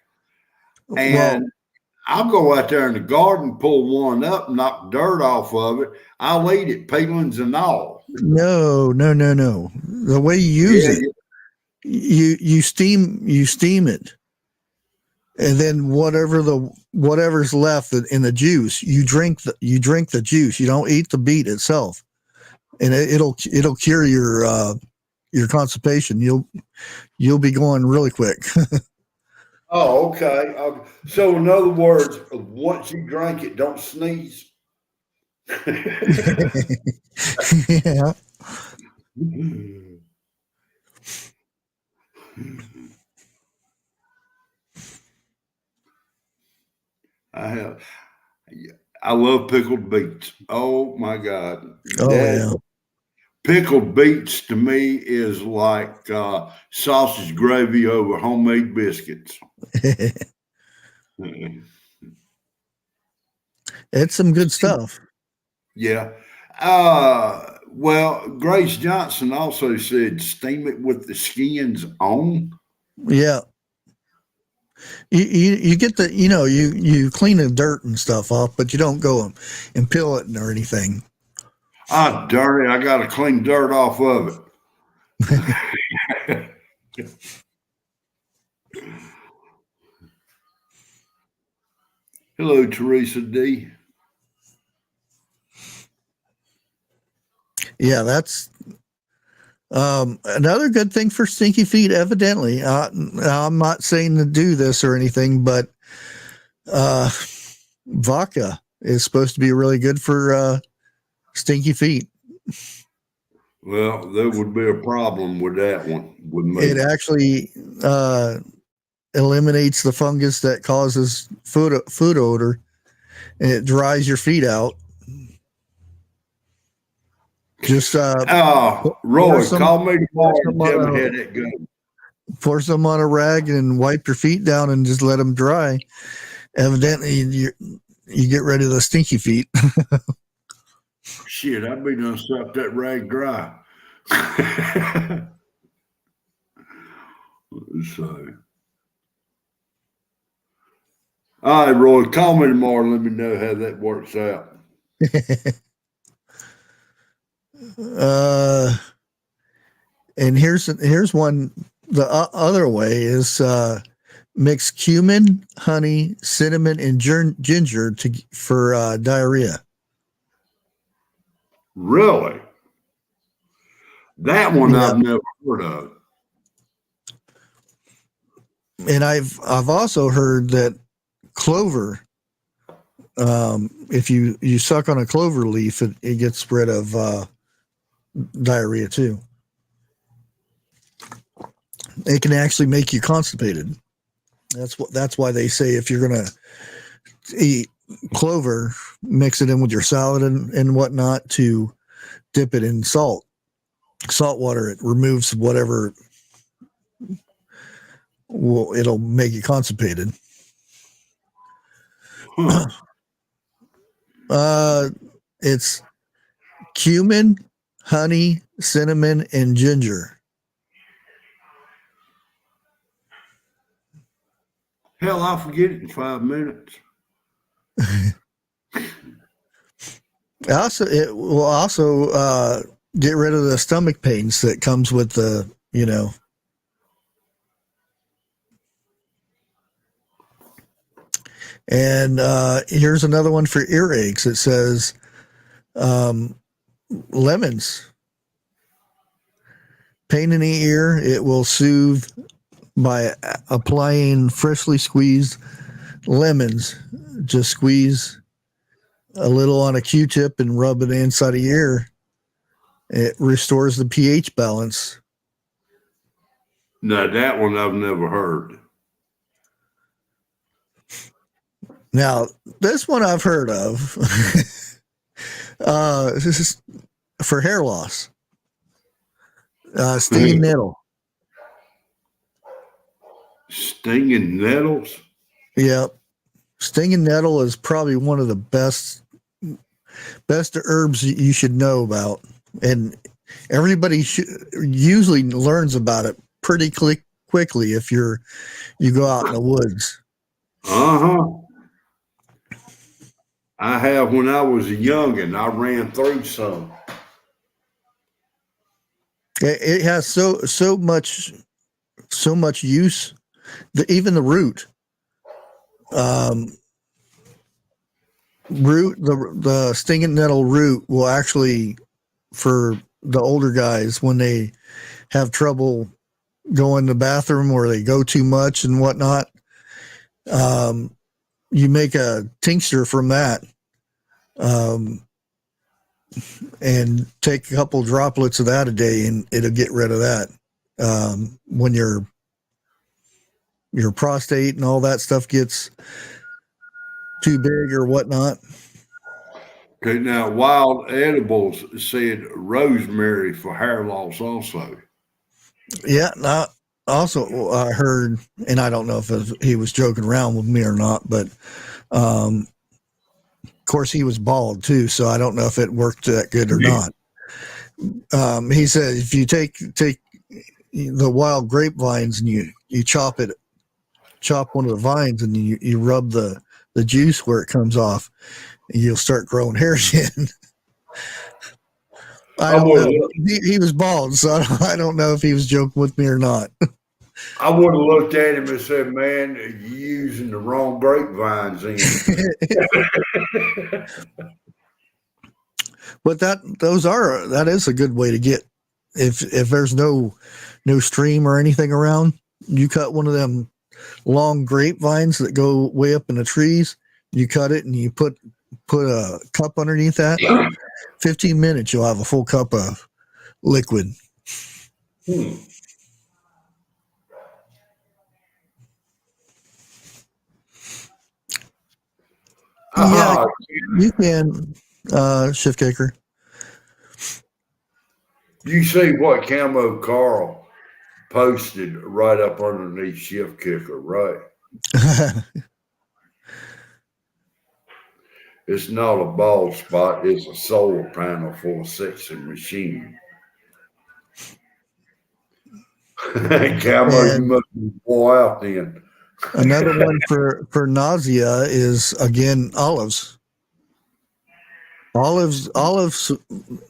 Well, And I'll go out there in the garden, pull one up, knock dirt off of it. I'll eat it, peelings and all. no, no, no, no. The way you use Yeah, it, you steam it, and then whatever's left in the juice, you drink the juice. You don't eat the beet itself, and it'll cure your constipation. You'll be going really quick. oh, okay. So, in other words, once you drink it, don't sneeze. Yeah. I have. I love pickled beets. Oh my God, Oh that yeah. pickled beets to me is like sausage gravy over homemade biscuits. It's some good stuff. Yeah. Well, Grace Johnson also said steam it with the skins on. Yeah. You get the you clean the dirt and stuff off, but you don't go and peel it or anything. Ah, dirty. I got to clean dirt off of it. Hello, Teresa D. Yeah, that's another good thing for stinky feet. Evidently, I'm not saying to do this or anything, but uh, vodka is supposed to be really good for stinky feet. Well, there would be a problem with that one with It me. actually eliminates the fungus that causes food odor, and it dries your feet out. Just pour Roy, some call me pour tomorrow and some tell on me how a that goes. pour some on a rag and wipe your feet down and just let them dry. Evidently, you get rid of the stinky feet. Shit, I'd be done suck that rag dry. So, all right, Roy, call me tomorrow and let me know how that works out. uh, and here's one. The other way is mix cumin, honey, cinnamon, and ginger for diarrhea. Really? That one Yeah, I've never heard of. and I've also heard that clover. If you suck on a clover leaf, it gets rid of diarrhea too. It can actually make you constipated. That's why they say if you're gonna eat clover, mix it in with your salad and whatnot to dip it in salt water. It removes whatever it'll make you constipated. Huh. It's cumin, honey, cinnamon, and ginger. Hell, I'll forget it in 5 minutes. It will also get rid of the stomach pains that comes with the. And here's another one for earaches. It says lemons. Pain in the ear, it will soothe by applying freshly squeezed lemons. Just squeeze a little on a Q-tip and rub it inside of your ear. It restores the pH balance. Now, that one I've never heard. Now, this one I've heard of. This is for hair loss. Stinging nettle. Stinging nettles? Yep. Stinging nettle is probably one of the best best herbs you should know about, and everybody usually learns about it pretty quickly if you go out in the woods. Uh-huh. I have when I was a youngin'. I ran through some. It has so much use. Even the root, the stinging nettle root will actually, for the older guys when they have trouble going to the bathroom or they go too much and whatnot, you make a tincture from that, and take a couple droplets of that a day, and it'll get rid of that. When your prostate and all that stuff gets too big or whatnot. Okay, now Wild Edibles said rosemary for hair loss also. Yeah, now also I heard, and I don't know if he was joking around with me or not, but of course he was bald too, so I don't know if it worked that good or not. He said if you take the wild grapevines and you chop one of the vines and you rub the juice where it comes off, and you'll start growing hair again. I don't know. He was bald, so I don't know if he was joking with me or not. I would have looked at him and said, "Man, you're using the wrong grapevines." But that is a good way to get, if there's no stream or anything around, you cut one of them long grapevines that go way up in the trees. You cut it and you put a cup underneath that. 15 minutes, you'll have a full cup of liquid. Hmm. Yeah, you can, Shift Kicker. You see what Camo Carl posted right up underneath Shift Kicker, right? It's not a bald spot, it's a solar panel for a sexing machine. Camo, you must be wore out then. Another one for nausea is, again, olives. Olives,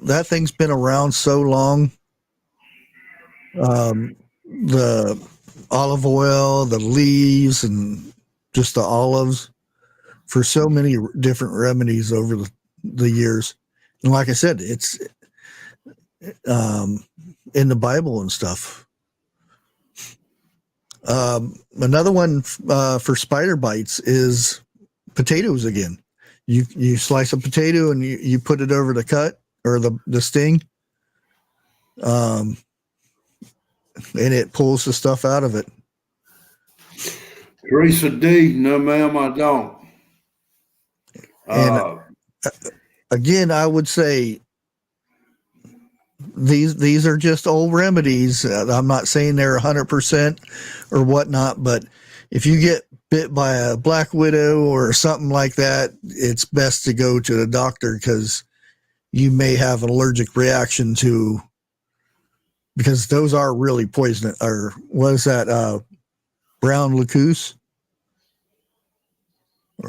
that thing's been around so long. The olive oil, the leaves, and just the olives, for so many different remedies over the years. And like I said, it's in the Bible and stuff. Another one for spider bites is potatoes again. You slice a potato and you put it over the cut or the sting, and it pulls the stuff out of it. Teresa D, no ma'am, I don't. And again, I would say these are just old remedies. I'm not saying they're 100% or whatnot, but if you get bit by a black widow or something like that, it's best to go to the doctor, because you may have an allergic reaction to, because those are really poisonous. Or what is that? Brown leucus?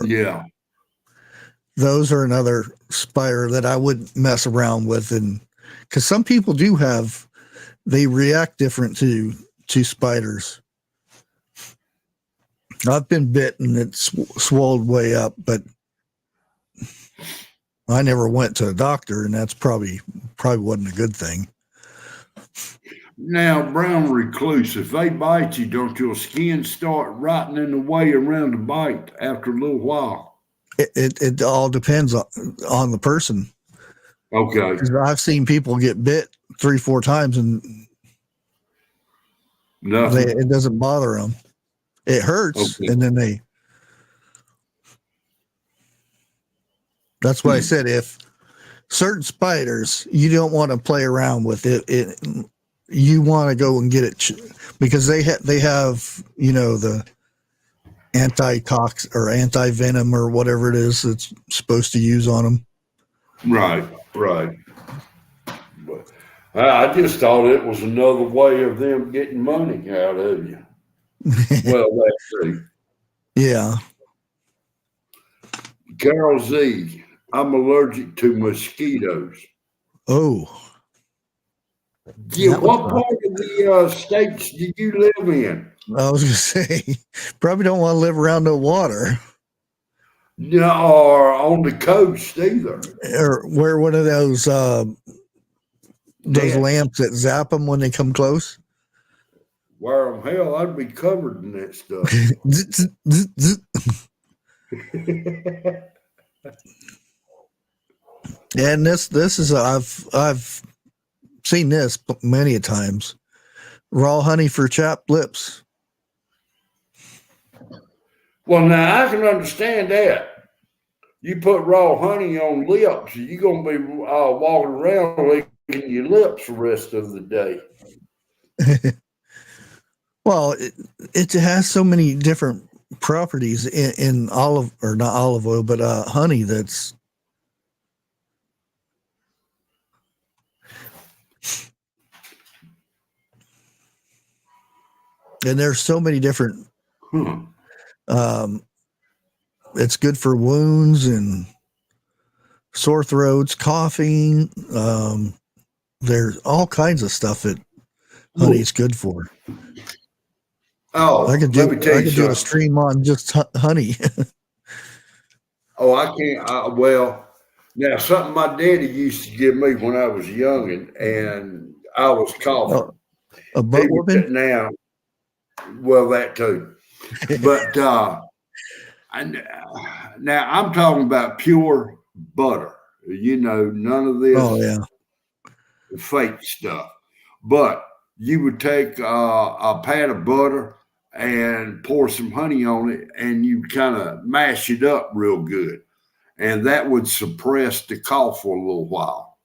Yeah. Those are another spider that I wouldn't mess around with, and because some people they react different to spiders. I've been bit and it's swelled way up, but I never went to a doctor, and that's probably wasn't a good thing. Now, brown recluse, if they bite you, don't your skin start rotting in the way around the bite after a little while? It all depends on the person. Okay. I've seen people get bit 3-4 times and it doesn't bother them. It hurts, and then that's why I said, if certain spiders, you don't want to play around with it. You want to go and get it, because they have the anti-tox or anti-venom or whatever it is that's supposed to use on them. Right, right. But I just thought it was another way of them getting money out of you. Well, that too. Yeah. Carol Z, I'm allergic to mosquitoes. Oh, Yeah, that was what fun. part of the states do you live in? I was gonna say, probably don't want to live around no water No, or on the coast either. or wear one of those Nets. lamps that zap them when they come close. Where hell, I'd be covered in that stuff. Zzz, zzz, zzz, zzz. And this is I've seen this many a times. Raw honey for chapped lips. Well, now I can understand that. You put raw honey on lips, you're gonna be walking around licking your lips the rest of the day. Well, it has so many different properties in olive or not olive oil, but honey. That's and there's so many different. Huh. Um, it's good for wounds and sore throats, coughing. There's all kinds of stuff that honey is good for. Oh, let me tell I you could do a something. stream on just honey. Oh, I can't. Well, now something my daddy used to give me when I was young and I was coughing. A He butt would whooping. now, well, that too. But now I'm talking about pure butter. You know, none of this Oh yeah. fake stuff. But you would take a pat of butter and pour some honey on it, and you kind of mash it up real good, and that would suppress the cough for a little while.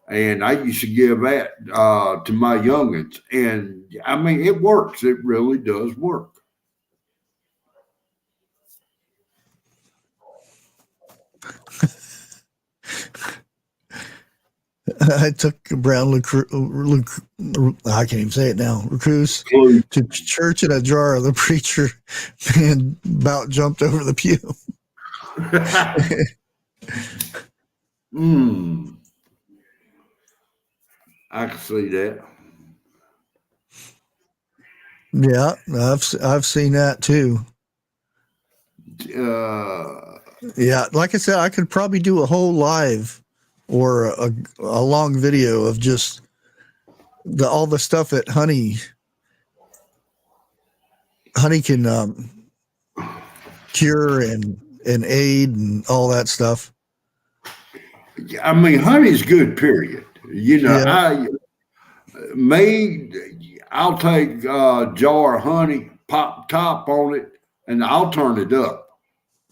And I used to give that to my youngins, and I mean, it works. It really does work. I took Brown I can't even say it now. Recluse Clue. to church in a jar. The preacher man about jumped over the pew. Mm, I can see that. Yeah, I've seen that too. Uh, Yeah, like I said, I could probably do a whole live or a long video of just all the stuff that honey can cure and aid and all that stuff. I mean, honey's good. Period. You know, Yeah. I'll take a jar of honey, pop top on it, and I'll turn it up.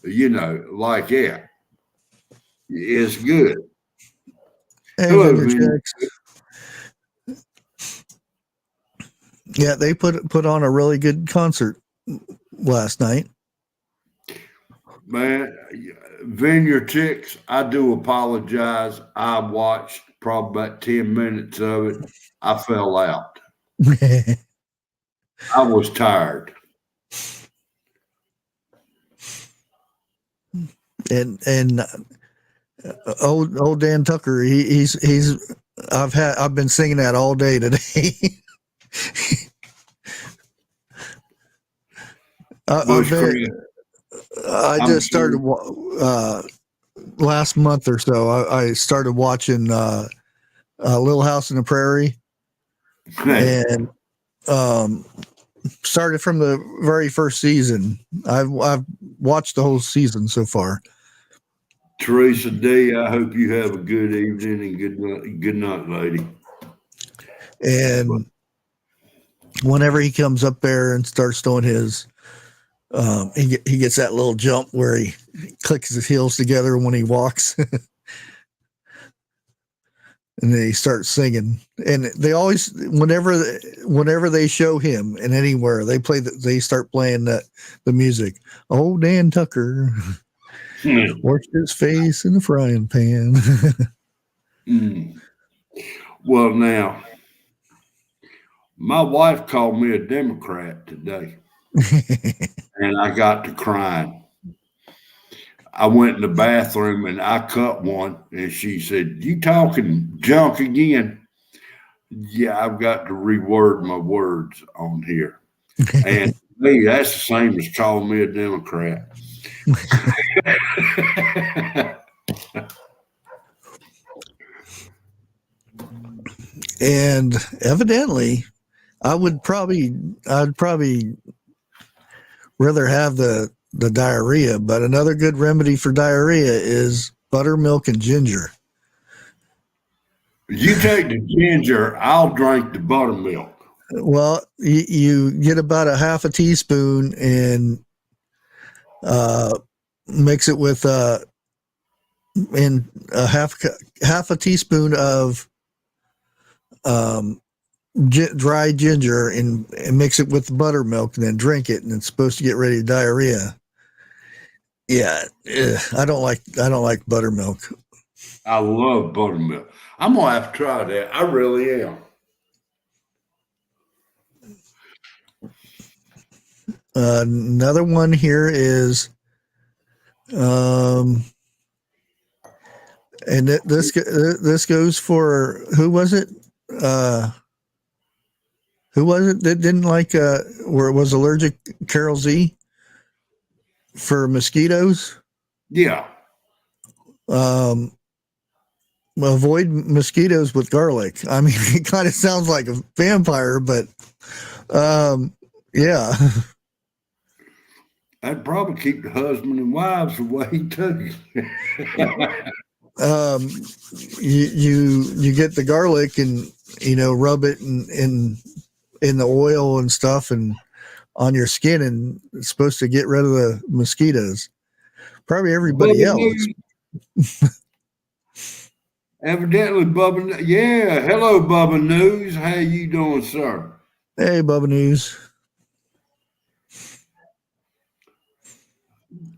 You know, like that. It's good. Hey, Hello, vendor Vinny. checks. Yeah, they put on a really good concert last night. Man, Vineyard Chicks, I do apologize. I watched probably about 10 minutes of it. I fell out. I was tired. and old Dan Tucker, he's I've been singing that all day today. Bush Creek, I I'm just started sure. last month or so. I started watching Little House in the Prairie, Hey, and started from the very first season. I've watched the whole season so far. Teresa D, I hope you have a good evening and good night, lady. And whenever he comes up there and starts doing his, he gets that little jump where he clicks his heels together when he walks, and then he starts singing. And they always, whenever they show him and anywhere they start playing the music. Oh, Dan Tucker. Washed his face in the frying pan. Mm. Well, now, my wife called me a Democrat today, and I got to crying. I went in the bathroom and I cut one, and she said, "You talking junk again?" Yeah, I've got to reword my words on here. And to me, that's the same as calling me a Democrat. And evidently, I'd probably rather have the diarrhea, but another good remedy for diarrhea is buttermilk and ginger. You take the ginger, I'll drink the buttermilk. Well, you get about a half a teaspoon and mix it with and a half a teaspoon of um, dry ginger and mix it with the buttermilk and then drink it, and it's supposed to get rid of diarrhea. Yeah, I don't like buttermilk. I love buttermilk. I'm gonna have to try that. I really am. Another one here is, and this goes for who was it? Who was it that didn't like or was allergic? Carol Z for mosquitoes. Yeah. Um, avoid mosquitoes with garlic. I mean, it kind of sounds like a vampire, but yeah. That'd probably keep the husband and wives away too. um, you get the garlic and rub it in the oil and stuff and on your skin, and it's supposed to get rid of the mosquitoes. Probably everybody Bubba else. News. Evidently, Bubba. Yeah, hello, Bubba News. How you doing, sir? Hey, Bubba News.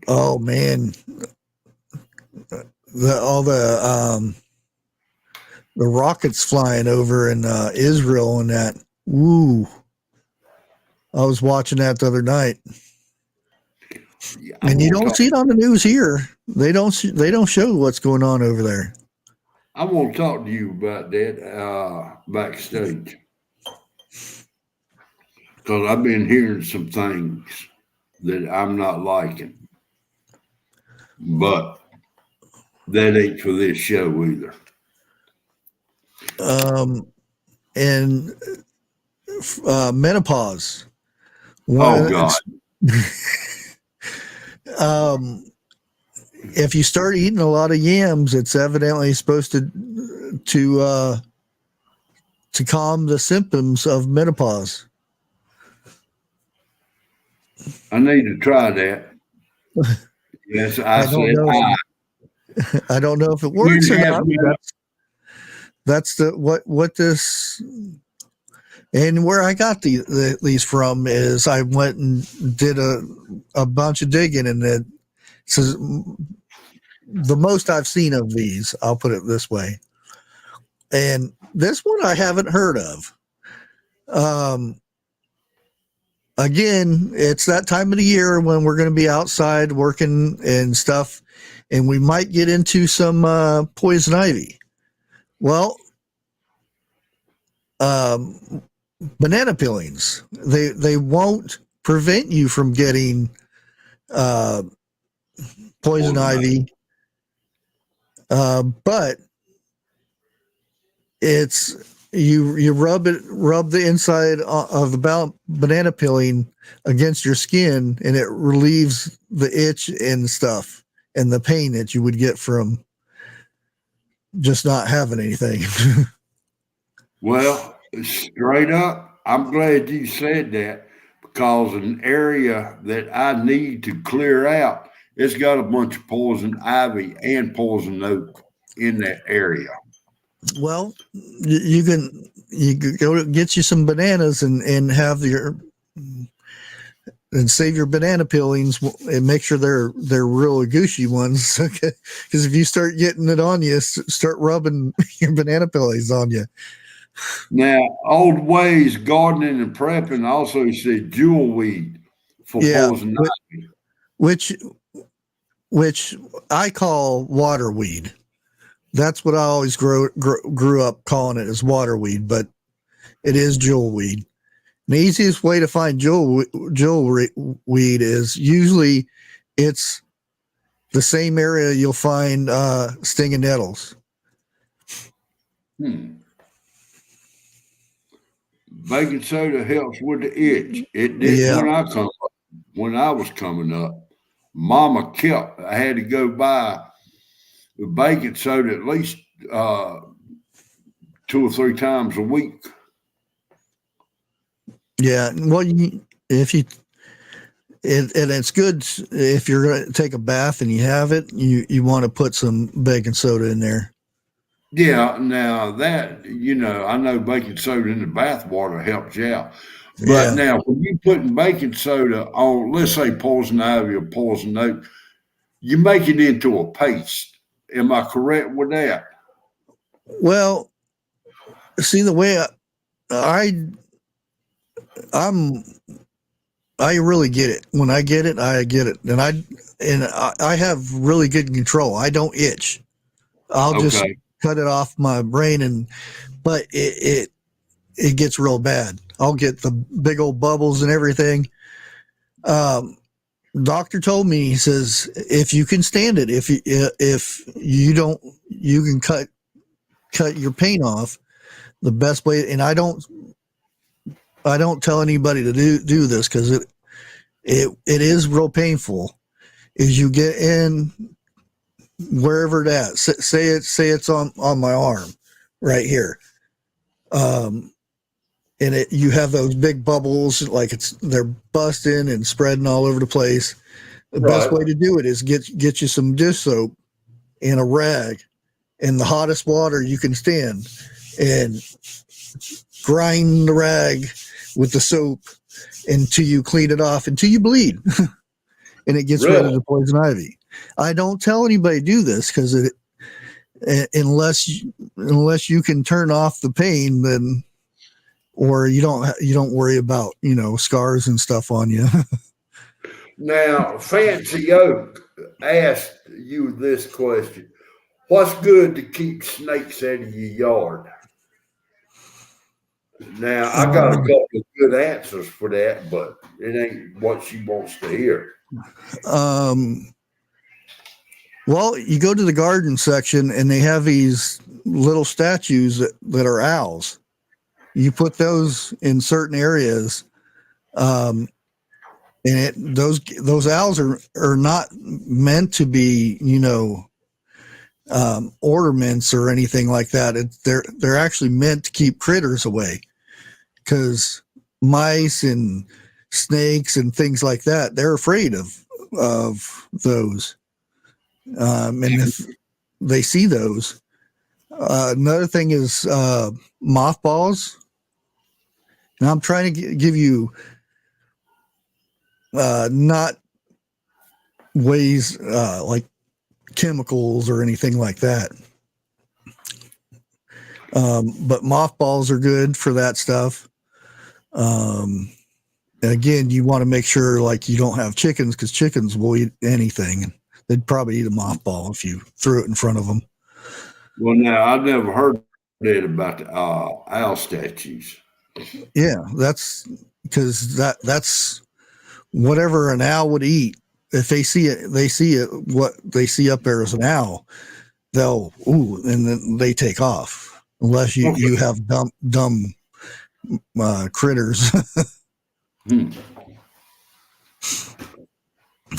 Oh man, all the rockets flying over in Israel and that. Woo! I was watching that the other night, Yeah, and you don't see it on the news here. They don't show what's going on over there. I want to talk to you about that backstage because I've been hearing some things that I'm not liking, but that ain't for this show either. And menopause. Oh God! If you start eating a lot of yams, it's evidently supposed to calm the symptoms of menopause. I need to try that. Yes, I said I don't know if it works or not. That's what this, and where I got these from is I went and did a bunch of digging, and it says the most I've seen of these. I'll put it this way, and this one I haven't heard of. Again, it's that time of the year when we're going to be outside working and stuff, and we might get into some poison ivy. Well, banana peelings, they won't prevent you from getting poison ivy, but it's you rub the inside of the banana peeling against your skin, and it relieves the itch and stuff and the pain that you would get from just not having anything. Well, straight up, I'm glad you said that because an area that I need to clear out, it's got a bunch of poison ivy and poison oak in that area. Well, you can go get you some bananas and have and save your banana peelings and make sure they're really gushy ones. Okay, because if you start getting it on you, start rubbing your banana peelings on you. Now, old ways gardening and prepping also said jewel weed for Yeah, poison ivy. which which I call waterweed. That's what I always grew up calling it, as waterweed, but it is jewelweed. The easiest way to find jewelweed is usually it's the same area you'll find stinging nettles. Baking soda helps with the itch. It didn't Yeah, when I was coming up. Mama kept. I had to go buy the baking soda at least 2 or 3 times a week. yeah. Well, if you and it's good if you're going to take a bath and you have it, you want to put some baking soda in there. Yeah, now that I know baking soda in the bath water helps you out. But Yeah. now when you putting baking soda on, let's say poison ivy or poison oak, you make it into a paste. Am I correct with that? Well, see the way I I'm I really get it. When I get it, and I have really good control. I don't itch. I'll just Okay. cut it off my brain, but it gets real bad. I'll get the big old bubbles and everything. Doctor told me, he says, if you can stand it, if you don't, you can cut your paint off. The best way, and I don't tell anybody to do this because it is real painful. Is you get in wherever it at, say it's on my arm right here, and you have those big bubbles like they're busting and spreading all over the place. The best way Right. to do it is get you some dish soap and a rag in the hottest water you can stand, and grind the rag with the soap until you clean it off, until you bleed, and it gets rid of Really? the poison ivy. I don't tell anybody to do this because unless you can turn off the pain, then or you don't worry about scars and stuff on you. Now, Fancy Oak asked you this question. What's good to keep snakes out of your yard? Now, I got a couple of good answers for that, but it ain't what she wants to hear. um, well, you go to the garden section and they have these little statues that are owls. You put those in certain areas, and those owls are not meant to be ornaments or anything like that. They're actually meant to keep critters away, because mice and snakes and things like that, they're afraid of those. And if they see those, another thing is mothballs. And I'm trying to give you not ways like chemicals or anything like that. But mothballs are good for that stuff. Again, you want to make sure like you don't have chickens, because chickens will eat anything. They'd probably eat a mothball if you threw it in front of them. Well, now, I've never heard that about the owl statues. Yeah, that's because that's whatever an owl would eat. If they see it, what they see up there is an owl, and then they take off. Unless Okay. you have dumb critters.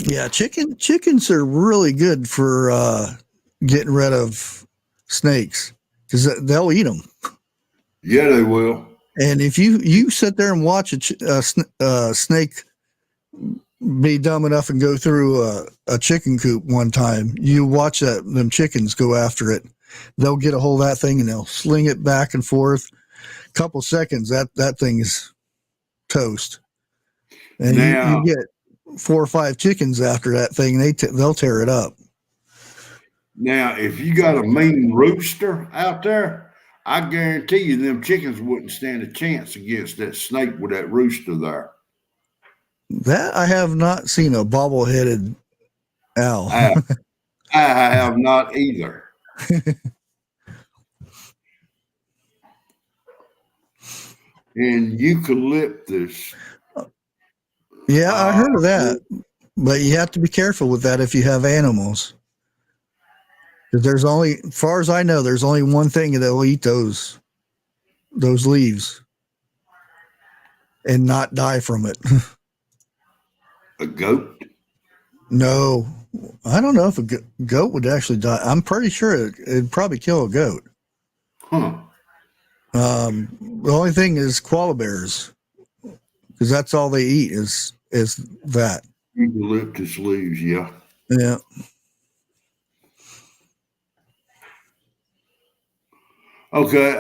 Yeah, chickens are really good for getting rid of snakes, because they'll eat them. Yeah, they will. And if you sit there and watch a snake be dumb enough and go through a chicken coop one time, you watch them chickens go after it. They'll get a hold of that thing and they'll sling it back and forth. Couple seconds, that thing is toast. And you Now, get 4 or 5 chickens after that thing, they'll tear it up. now, if you got a mean rooster out there, I guarantee you them chickens wouldn't stand a chance against that snake with that rooster there. That I have not seen a bobble-headed owl. I, I have not either. And eucalyptus. Yeah, I heard of that, but you have to be careful with that if you have animals. Because there's only, as far as I know, there's only one thing that'll eat those leaves and not die from it. A goat. No, I don't know if a goat would actually die. I'm pretty sure it'd probably kill a goat. Huh. The only thing is koala bears, because that's all they eat is that. Eucalyptus leaves, yeah. Yeah. Okay.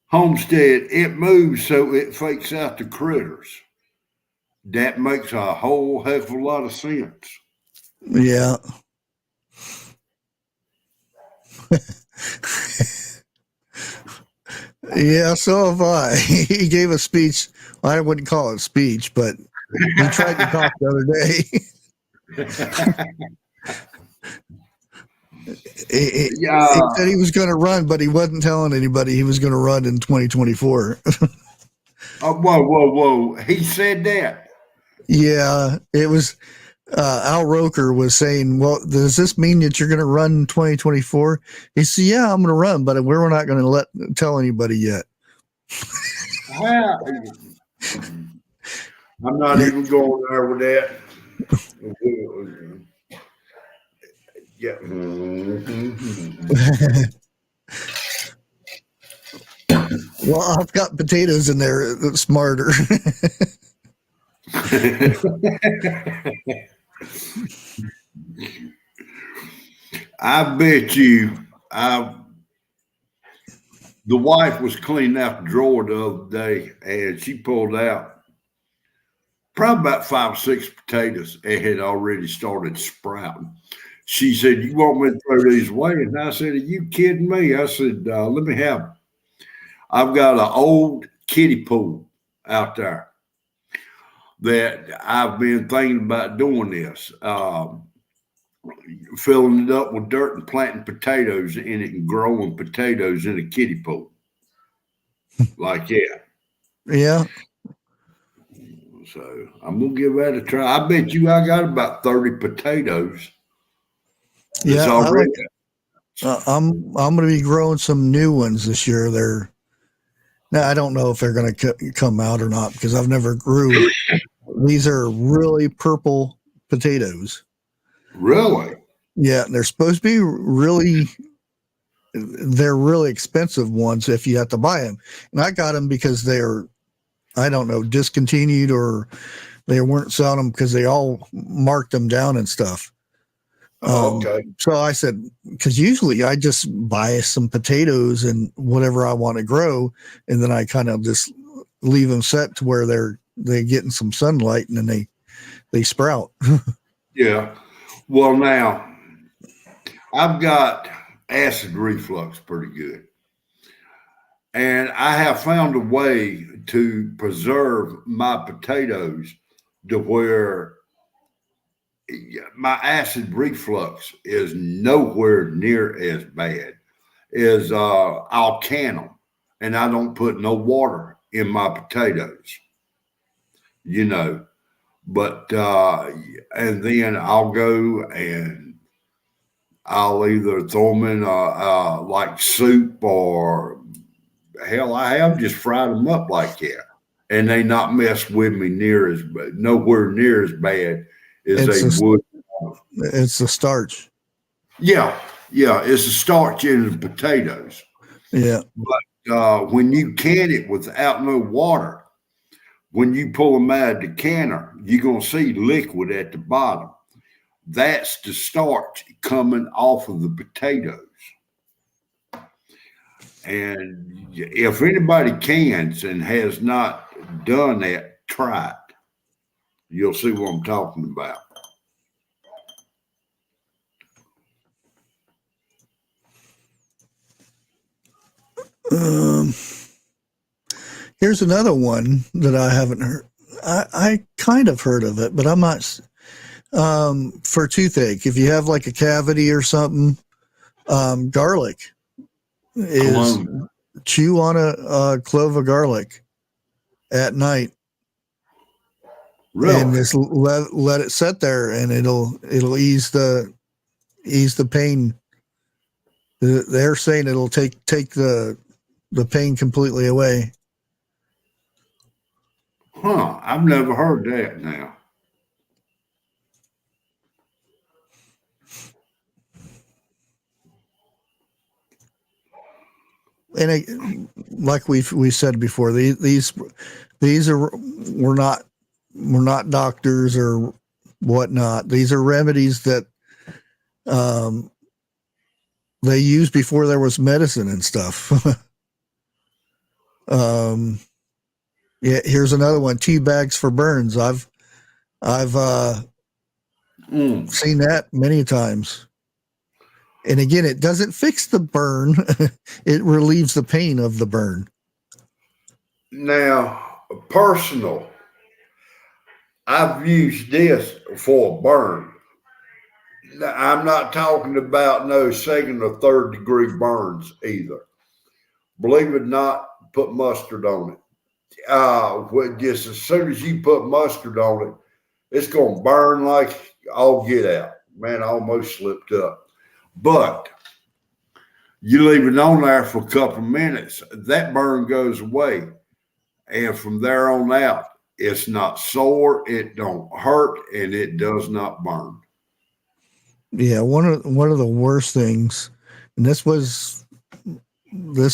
Homestead, it moves so it fakes out the critters. That makes a whole heck of a lot of sense. Yeah. Yeah, so have I. He gave a speech. I wouldn't call it a speech, but he tried to talk the other day. He said he was going to run, but he wasn't telling anybody he was going to run in 2024. Whoa. He said that. Yeah, it was Al Roker was saying, well, does this mean that you're going to run in 2024? He said, yeah, I'm going to run, but we're not going to tell anybody yet. I'm not even going there with that. Yeah. Well, I've got potatoes in there that's smarter. I bet you the wife was cleaning out the drawer the other day and she pulled out probably about 5 or 6 potatoes and had already started sprouting. She said, "You want me to throw these away?" And I said, "Are you kidding me?" I said, "Let me have them." I've got an old kiddie pool out there that I've been thinking about doing this, filling it up with dirt and planting potatoes in it and growing potatoes in a kiddie pool. Like that. Yeah. So I'm gonna give that a try. I bet you I got about 30 potatoes. Yeah, already. I'm going to be growing some new ones this year. Now I don't know if they're going to come out or not because I've never grew. These are really purple potatoes. Really? Yeah, they're supposed to be they're really expensive ones if you have to buy them. And I got them because they're, I don't know, discontinued or they weren't selling them because they all marked them down and stuff. Okay. So I said, because usually I just buy some potatoes and whatever I want to grow, and then I kind of just leave them set to where they're getting some sunlight, and then they sprout. Yeah. Well, now I've got acid reflux pretty good, and I have found a way to preserve my potatoes to where my acid reflux is nowhere near as bad as I'll can them, and I don't put no water in my potatoes, you know. But and then I'll go and I'll either throw them in like soup or hell, I have just fried them up like that, and they not mess with me nowhere near as bad as they would. It's the starch. Yeah, it's the starch in the potatoes. Yeah. But when you can it without no water, when you pull them out of the canner, you're gonna see liquid at the bottom. That's the starch coming off of the potatoes. And if anybody cans and has not done that, try it. You'll see what I'm talking about. Um, here's another one that I haven't heard. I kind of heard of it, but I'm not. For toothache, if you have like a cavity or something, garlic is Cologne. chew on a clove of garlic at night and Really? just let it sit there, and it'll ease the pain. They're saying it'll take the pain completely away. Huh. I've never heard that now. And like we said before, these are we're not doctors or whatnot. These are remedies that they used before there was medicine and stuff. Yeah, here's another one: tea bags for burns. I've seen that many times. And again, it doesn't fix the burn; it relieves the pain of the burn. Now, personal, I've used this for a burn. Now, I'm not talking about no second or third degree burns either. Believe it or not, put mustard on it. Just as soon as you put mustard on it, it's going to burn like all get out. Man, I almost slipped up. But you leave it on there for a couple of minutes, that burn goes away. And from there on out, it's not sore, it don't hurt, and it does not burn. Yeah, one of the worst things, and this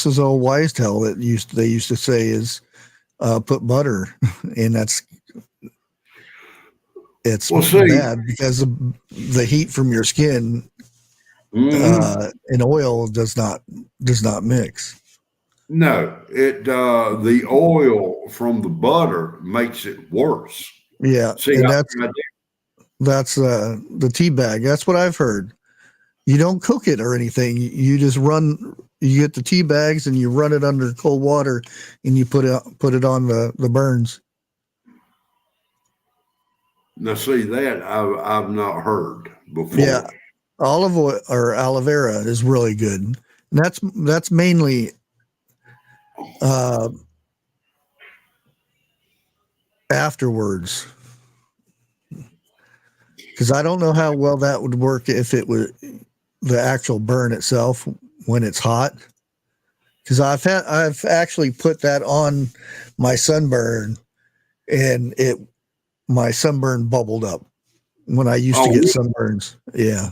is old wise tale that they used to say is put butter, and it's Well, see, bad because the heat from your skin and oil does not mix. no, the oil from the butter makes it worse. Yeah, See, and I that's the tea bag. That's what I've heard. You don't cook it or anything. You just you get the tea bags and you run it under cold water and you put it on the burns. now see that I've not heard before. Yeah, olive oil or aloe vera is really good. And that's mainly afterwards, because I don't know how well that would work if it was the actual burn itself when it's hot. Because I've actually put that on my sunburn, and my sunburn bubbled up when I used to Oh, get sunburns. Yeah,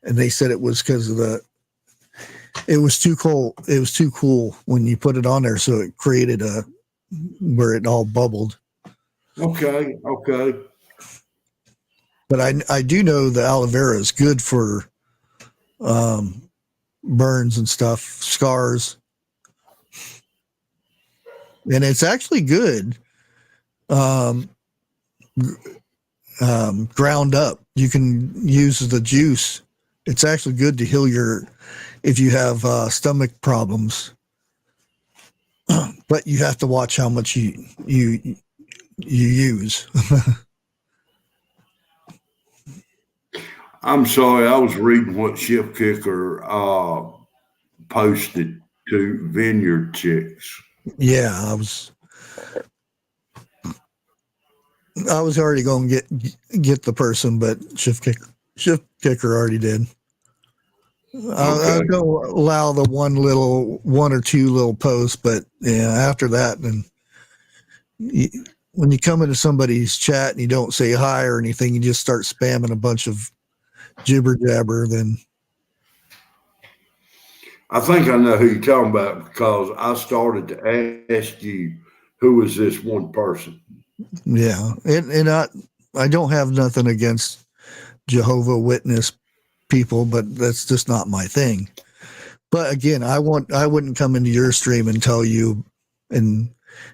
and they said it was because of it was too cold. It was too cool when you put it on there, so it created where it all bubbled. okay. But I do know the aloe vera is good for burns and stuff, scars, and it's actually good ground up. You can use the juice. It's actually good to heal if you have stomach problems. But you have to watch how much you use. I'm sorry, I was reading what Chef Kicker posted to Vineyard Chicks. Yeah, I was already going to get the person, but Chef Kicker already did. I'll go allow the one or two little posts, but yeah, after that, then when you come into somebody's chat and you don't say hi or anything, you just start spamming a bunch of jibber jabber. Then I think I know who you're talking about because I started to ask you who is this one person. yeah, and I don't have nothing against Jehovah Witness people, but that's just not my thing. But again, I wouldn't come into your stream and tell you and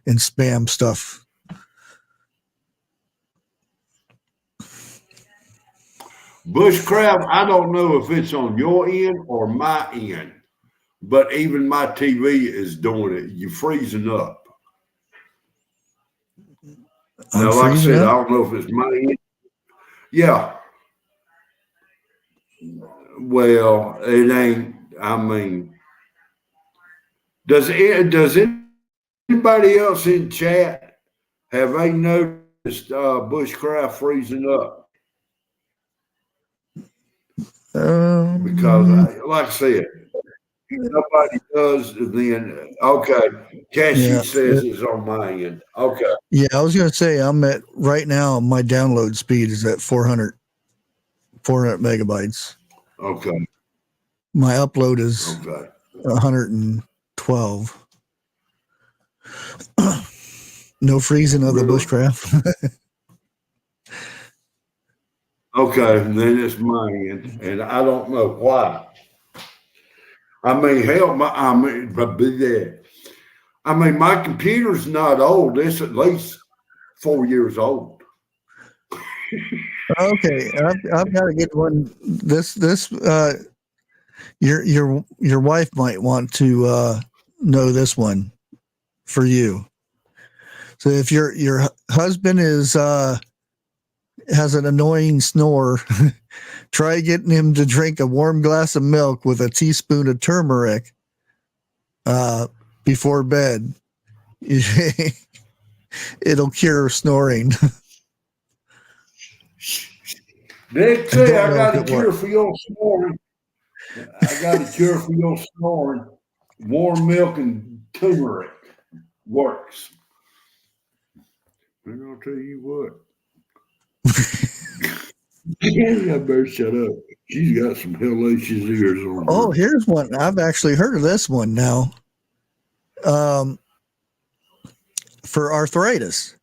spam stuff Bushcraft, I don't know if it's on your end or my end, but even my TV is doing it. You're freezing up. I'm Now, like I freezing said, I up. don't know if it's my end. Yeah. Well, it ain't. I mean, does anybody else in chat have they noticed Bushcraft freezing up? Because, Um, like I said, nobody does. Then okay, Cassie yeah, says it's on my end. Okay, yeah. I was gonna say I'm at right now. My download speed is at 400 megabytes. okay, My upload is okay. 112. No freezing of the Really? bushcraft. Okay, then it's my end, and I don't know why. I mean, hell, I mean, my computer's not old. It's at least 4 years old. Okay, I've got to get one. Your wife might want to know this one for you. So if your husband is has an annoying snore, try getting him to drink a warm glass of milk with a teaspoon of turmeric uh, before bed. It'll cure snoring. Nick, I say don't I know if got a it works. cure for your snoring. I got a cure for your snoring. Warm milk and turmeric works. And I'll tell you what. I better shut up. She's got some hellacious ears on Oh, her. here's one. I've actually heard of this one now. Um, for arthritis,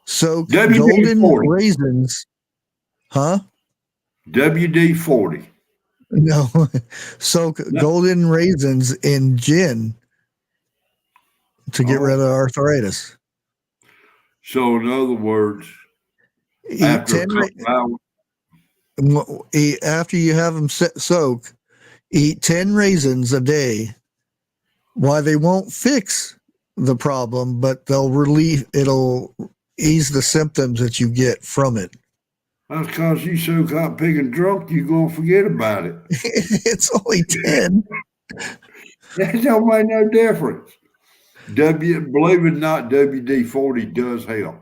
soak WD golden 40. raisins. Huh? WD 40. No, soak golden raisins in gin to get rid of Oh, arthritis. so in other words, Eat after a 10 couple hours, after you have them soak, eat 10 raisins a day. Why they won't fix the problem, but it'll ease the symptoms that you get from it. that's because you so caught picking drunk, you're going to forget about it. It's only 10. That don't make no difference. Believe it or not, WD 40 does help.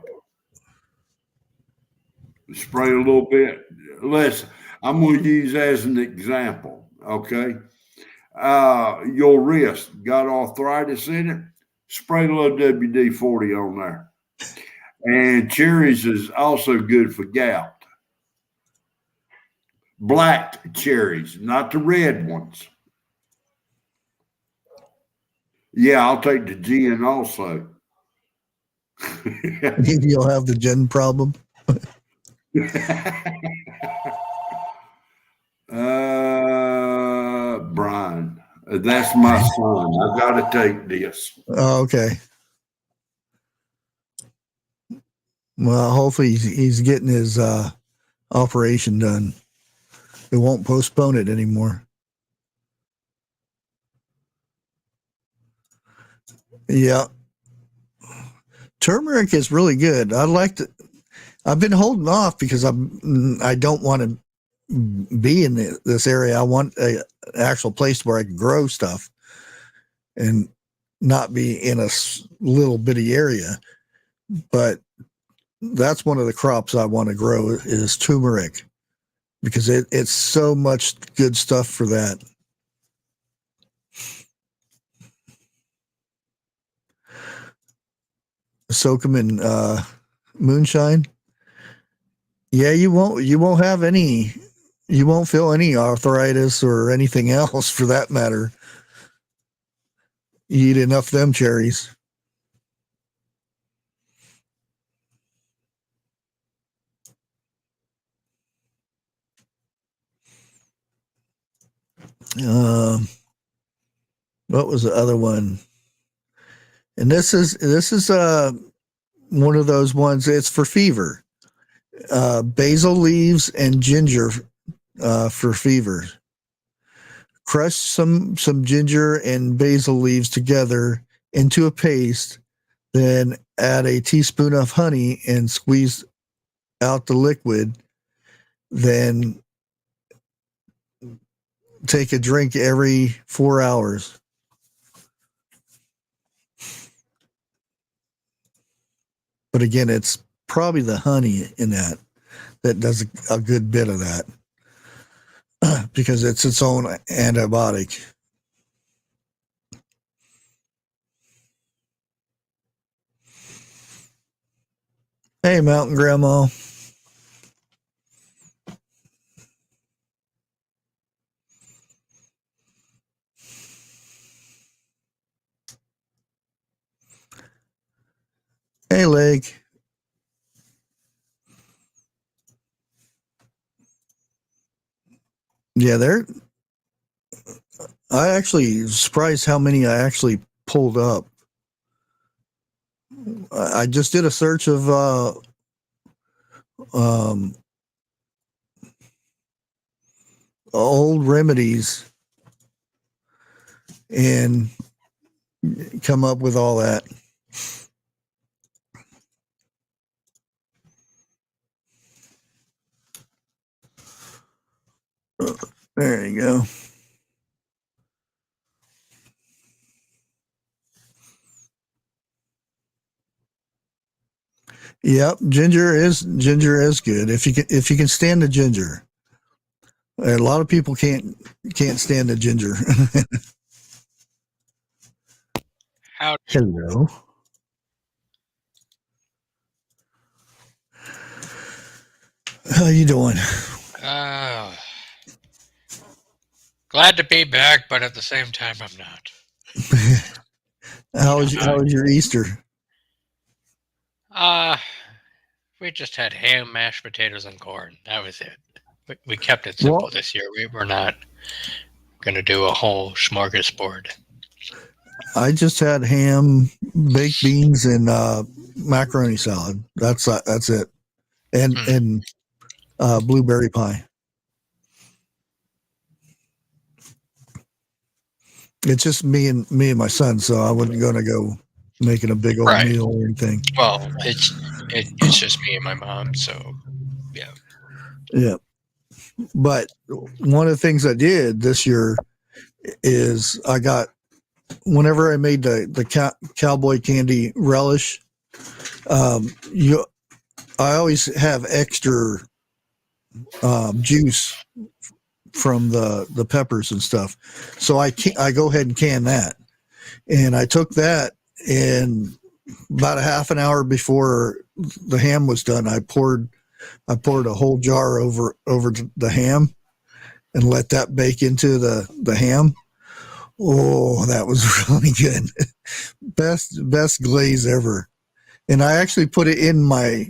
Spray a little bit. Listen, I'm going to use as an example. Okay. Your wrist got arthritis in it, spray a little WD 40 on there. And cherries is also good for gout. Black cherries, not the red ones. Yeah, I'll take the gin also. You'll have the gin problem. Brian, that's my son. I got to take this. Oh, okay. Well, hopefully he's getting his operation done. They won't postpone it anymore. Yeah. Turmeric is really good. I've been holding off because I don't want to be in this area. I want an actual place where I can grow stuff and not be in a little bitty area. But that's one of the crops I want to grow is turmeric because it's so much good stuff for that. Soak them in moonshine. Yeah, you won't have any. You won't feel any arthritis or anything else for that matter. You eat enough of them cherries. Um, what was the other one? And this is one of those ones. It's for fever. basil leaves and ginger for fever. Crush some ginger and basil leaves together into a paste. Then add a teaspoon of honey and squeeze out the liquid. Then take a drink every 4 hours. But again, it's probably the honey in that does a good bit of that because it's its own antibiotic. Hey, Mountain Grandma. Hey, Leg. Yeah, I actually surprised how many I actually pulled up. I just did a search of old remedies and come up with all that. There you go. Yep, ginger is good if you can stand the ginger. A lot of people can't stand the ginger. Hello. How you doing? Glad to be back, but at the same time, I'm not. How was your Easter? We just had ham, mashed potatoes, and corn. That was it. We kept it simple this year. We were not going to do a whole smorgasbord. I just had ham, baked beans, and macaroni salad. That's it, and blueberry pie. It's just me and my son, so I wasn't going to go making a big old meal or anything. Well, it's just me and my mom, so yeah. Yeah, but one of the things I did this year is I got, whenever I made the cowboy candy relish, I always have extra juice from the peppers and stuff, so I go ahead and can that. And I took that, and about a half an hour before the ham was done, I poured a whole jar over the ham and let that bake into the ham. Oh, that was really good. Best glaze ever. And I actually put it in my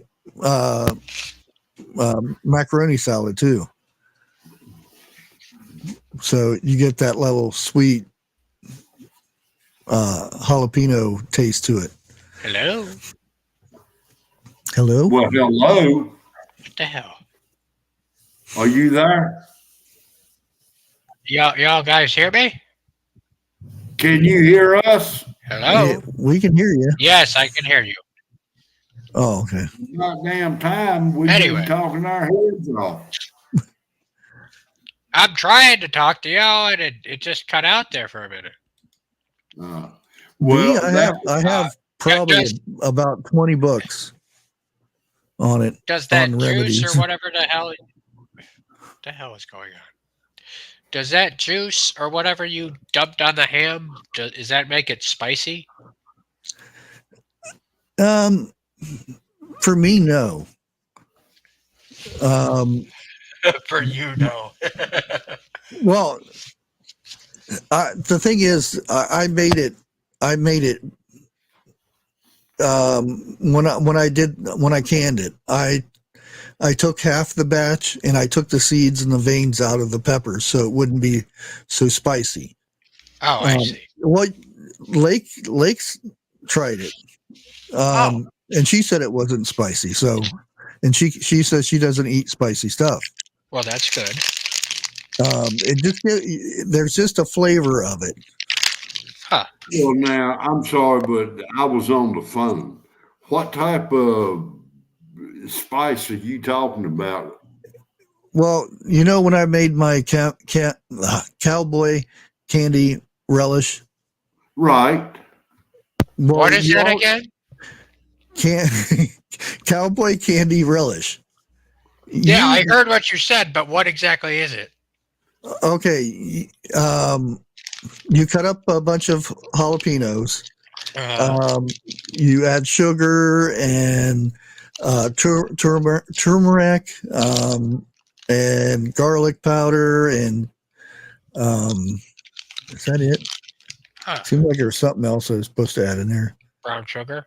macaroni salad too. So you get that little sweet jalapeno taste to it. Hello? Hello? Well, hello. What the hell? Are you there? Y'all guys hear me? Can you hear us? Hello? Yeah, we can hear you. Yes, I can hear you. Oh, okay. Goddamn time. We've Anyway. been talking our heads off. I'm trying to talk to y'all, and it just cut out there for a minute. Well, I have probably about 20 books on it. Does that on juice remedies. or whatever the hell is going on? Does that juice or whatever you dumped on the ham, does that make it spicy? For me, no. For you, no. Well, the thing is, I made it. When I canned it, I took half the batch and I took the seeds and the veins out of the peppers so it wouldn't be so spicy. Oh, I see. Well, Lake's tried it, and she said it wasn't spicy. So and she says she doesn't eat spicy stuff. Well, that's good. There's just a flavor of it. Huh. Well, now I'm sorry, but I was on the phone. What type of spice are you talking about? Well, when I made my cowboy candy relish. Right. Well, What is that again? Can cowboy candy relish. Yeah, I heard what you said, but what exactly is it? Okay. You cut up a bunch of jalapenos. You add sugar and turmeric, and garlic powder, and is that it? Huh. Seems like there's something else I was supposed to add in there. Brown sugar?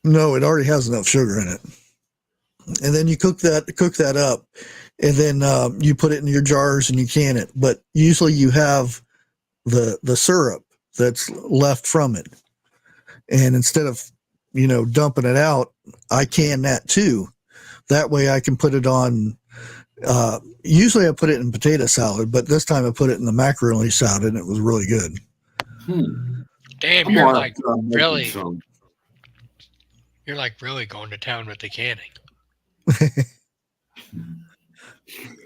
No, it already has enough sugar in it. And then you cook that up, and then you put it in your jars and you can it. But usually you have the syrup that's left from it, and instead of dumping it out, I can that too. That way I can put it on. Usually I put it in potato salad, but this time I put it in the macaroni salad, and it was really good. Damn, you're like really going to town with the canning.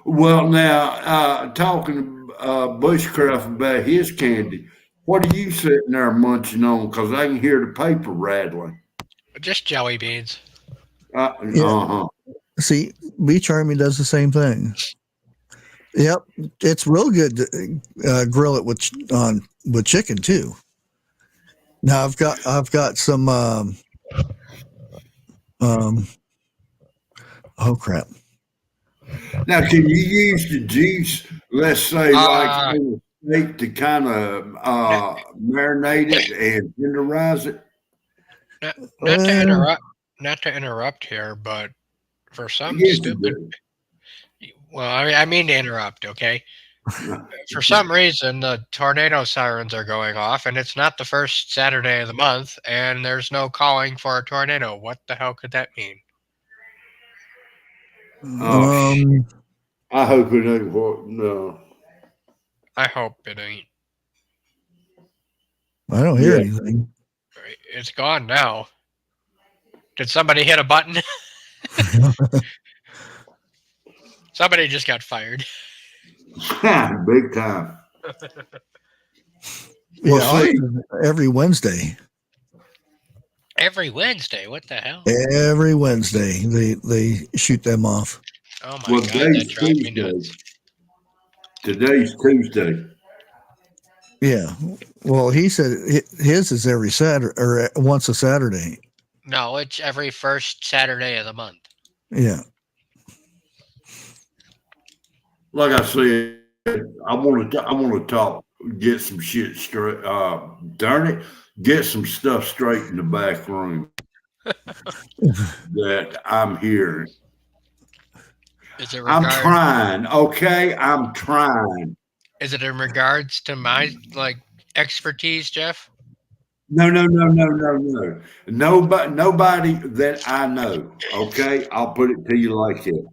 Well, now talking to Bushcraft about his candy, what are you sitting there munching on? Because I can hear the paper rattling. Just jelly beans. Uh-huh. See, Beach Army does the same thing. Yep, it's real good to grill it with chicken too. Now I've got some. Oh crap! Now, can you use the juice, let's say, like on a steak to kind of marinate it and tenderize it? Not to interrupt here, but for some Yes, stupid. Well, I mean to interrupt, okay? For some reason, the tornado sirens are going off, and it's not the first Saturday of the month, and there's no calling for a tornado. What the hell could that mean? I hope it ain't what. No, I hope it ain't. I don't hear anything. It's gone now. Did somebody hit a button? Somebody just got fired. Big time. Yeah, every Wednesday. Every Wednesday? What the hell? Every Wednesday they shoot them off. Oh my god, that drives me nuts. Today's Tuesday. Yeah. Well, he said his is every Saturday or once a Saturday. No, it's every first Saturday of the month. Yeah. Like I said, I want to talk, get some shit straight. Darn it, get some stuff straight in the back room that I'm hearing. I'm trying, okay? I'm trying. Is it in regards to my expertise, Jeff? No. Nobody that I know. Okay, I'll put it to you like it.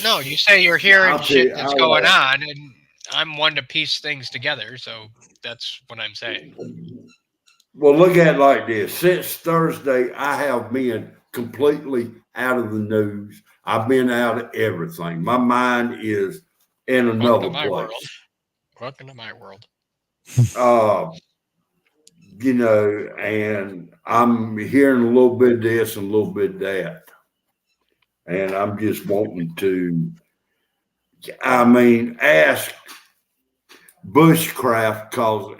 No, you say you're hearing shit that's going on, and I'm one to piece things together, so that's what I'm saying. Well, look at it like this. Since Thursday, I have been completely out of the news. I've been out of everything. My mind is in another place. Welcome to my world. And I'm hearing a little bit of this and a little bit of that. And I'm just wanting to, ask Bushcraft, because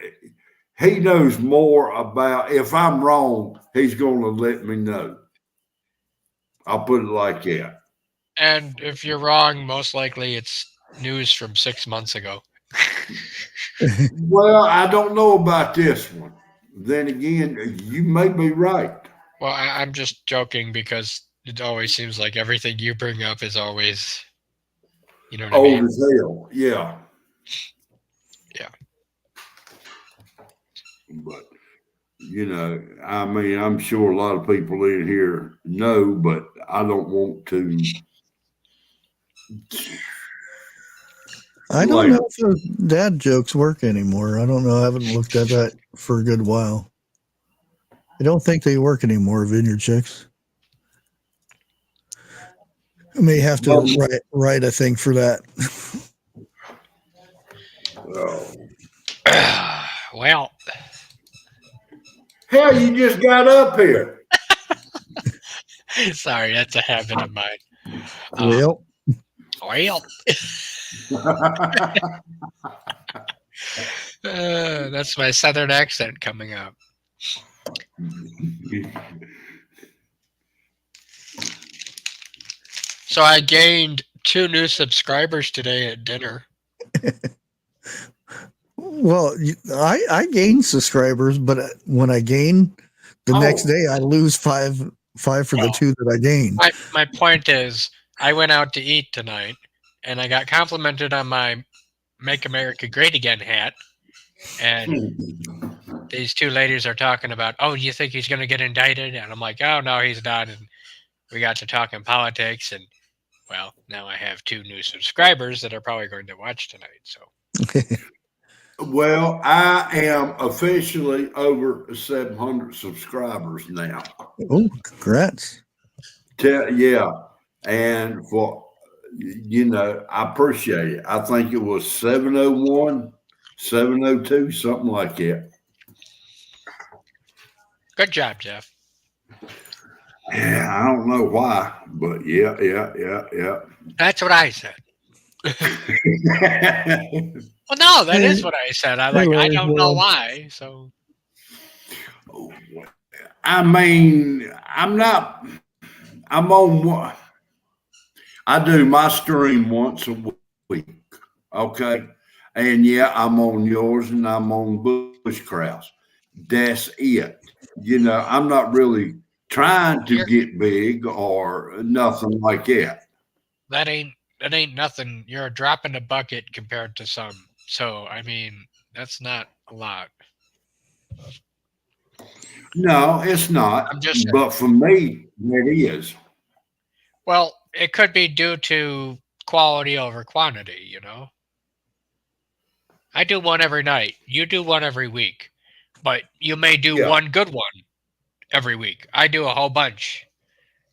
he knows more about, if I'm wrong, he's going to let me know. I'll put it like that. And if you're wrong, most likely it's news from 6 months ago. Well, I don't know about this one. Then again, you may be right. Well, I'm just joking because it always seems like everything you bring up is always, you know what old I mean? As hell. Yeah. Yeah. But I mean, I'm sure a lot of people in here know, but I don't want to. I don't Like, know if those dad jokes work anymore. I don't know. I haven't looked at that for a good while. I don't think they work anymore, Vineyard Chicks. I may have to well, write a thing for that. Well, hell, you just got up here. sorry, that's a habit of mine. Well, Well, that's my southern accent coming out. So I gained 2 new subscribers today at dinner. I gain subscribers, but when I gain, the next Oh, day I lose five for the two that I gained. My point is, I went out to eat tonight, and I got complimented on my "Make America Great Again" hat, and these 2 ladies are talking about, "Oh, do you think he's going to get indicted?" And I'm like, "Oh no, he's not." And we got to talking politics, and well, now I have 2 new subscribers that are probably going to watch tonight. So well, I am officially over 700 subscribers now. Oh, congrats! Yeah, and I appreciate it. I think it was 701, 702, something like that. good job, Jeff. Yeah, I don't know why, but yeah. That's what I said. Well, no, that is what I said. I don't know why. So I mean, I'm on one. I do my stream once a week. Okay. And yeah, I'm on yours and I'm on Bushcraft's. That's it. I'm not really trying to you're, get big or nothing like that. that ain't nothing. You're a drop in the bucket compared to some. So I mean, that's not a lot. No, it's I'm not. just But for me, it is. well, it could be due to quality over quantity. I do one every night. You do one every week, but you may do Yeah. one good one every week. I do a whole bunch,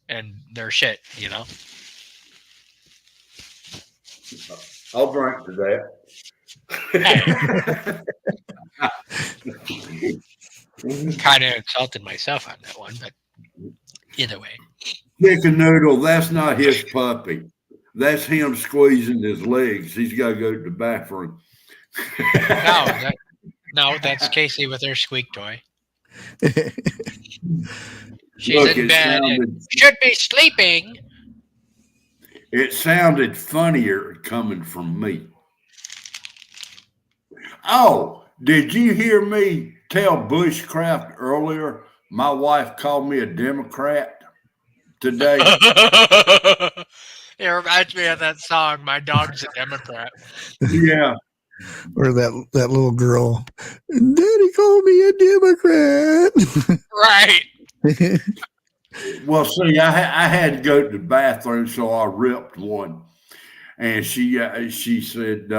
and they're shit. I'll drink to that. Kind of insulted myself on that one, but either way. Chicken Noodle, that's not his puppy. That's him squeezing his legs. He's got to go to the bathroom. No, that's Casey with her squeak toy. She's Look, in bed and should be sleeping. It sounded funnier coming from me. Oh, did you hear me tell Bushcraft earlier? My wife called me a Democrat today. It reminds me of that song, "My Dog's a Democrat." Yeah. Or that little girl, Daddy called me a Democrat. Right. Well, see, I had to go to the bathroom, so I ripped one. And she said,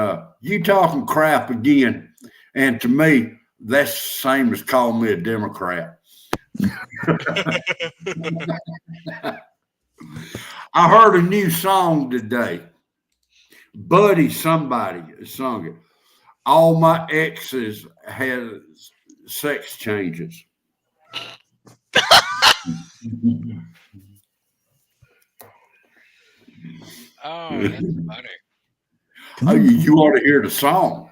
"You talking crap again?" And to me, that's the same as calling me a Democrat. I heard a new song today. Buddy, somebody sung it. All my exes had sex changes. Oh, that's funny. Oh, you ought to hear the song.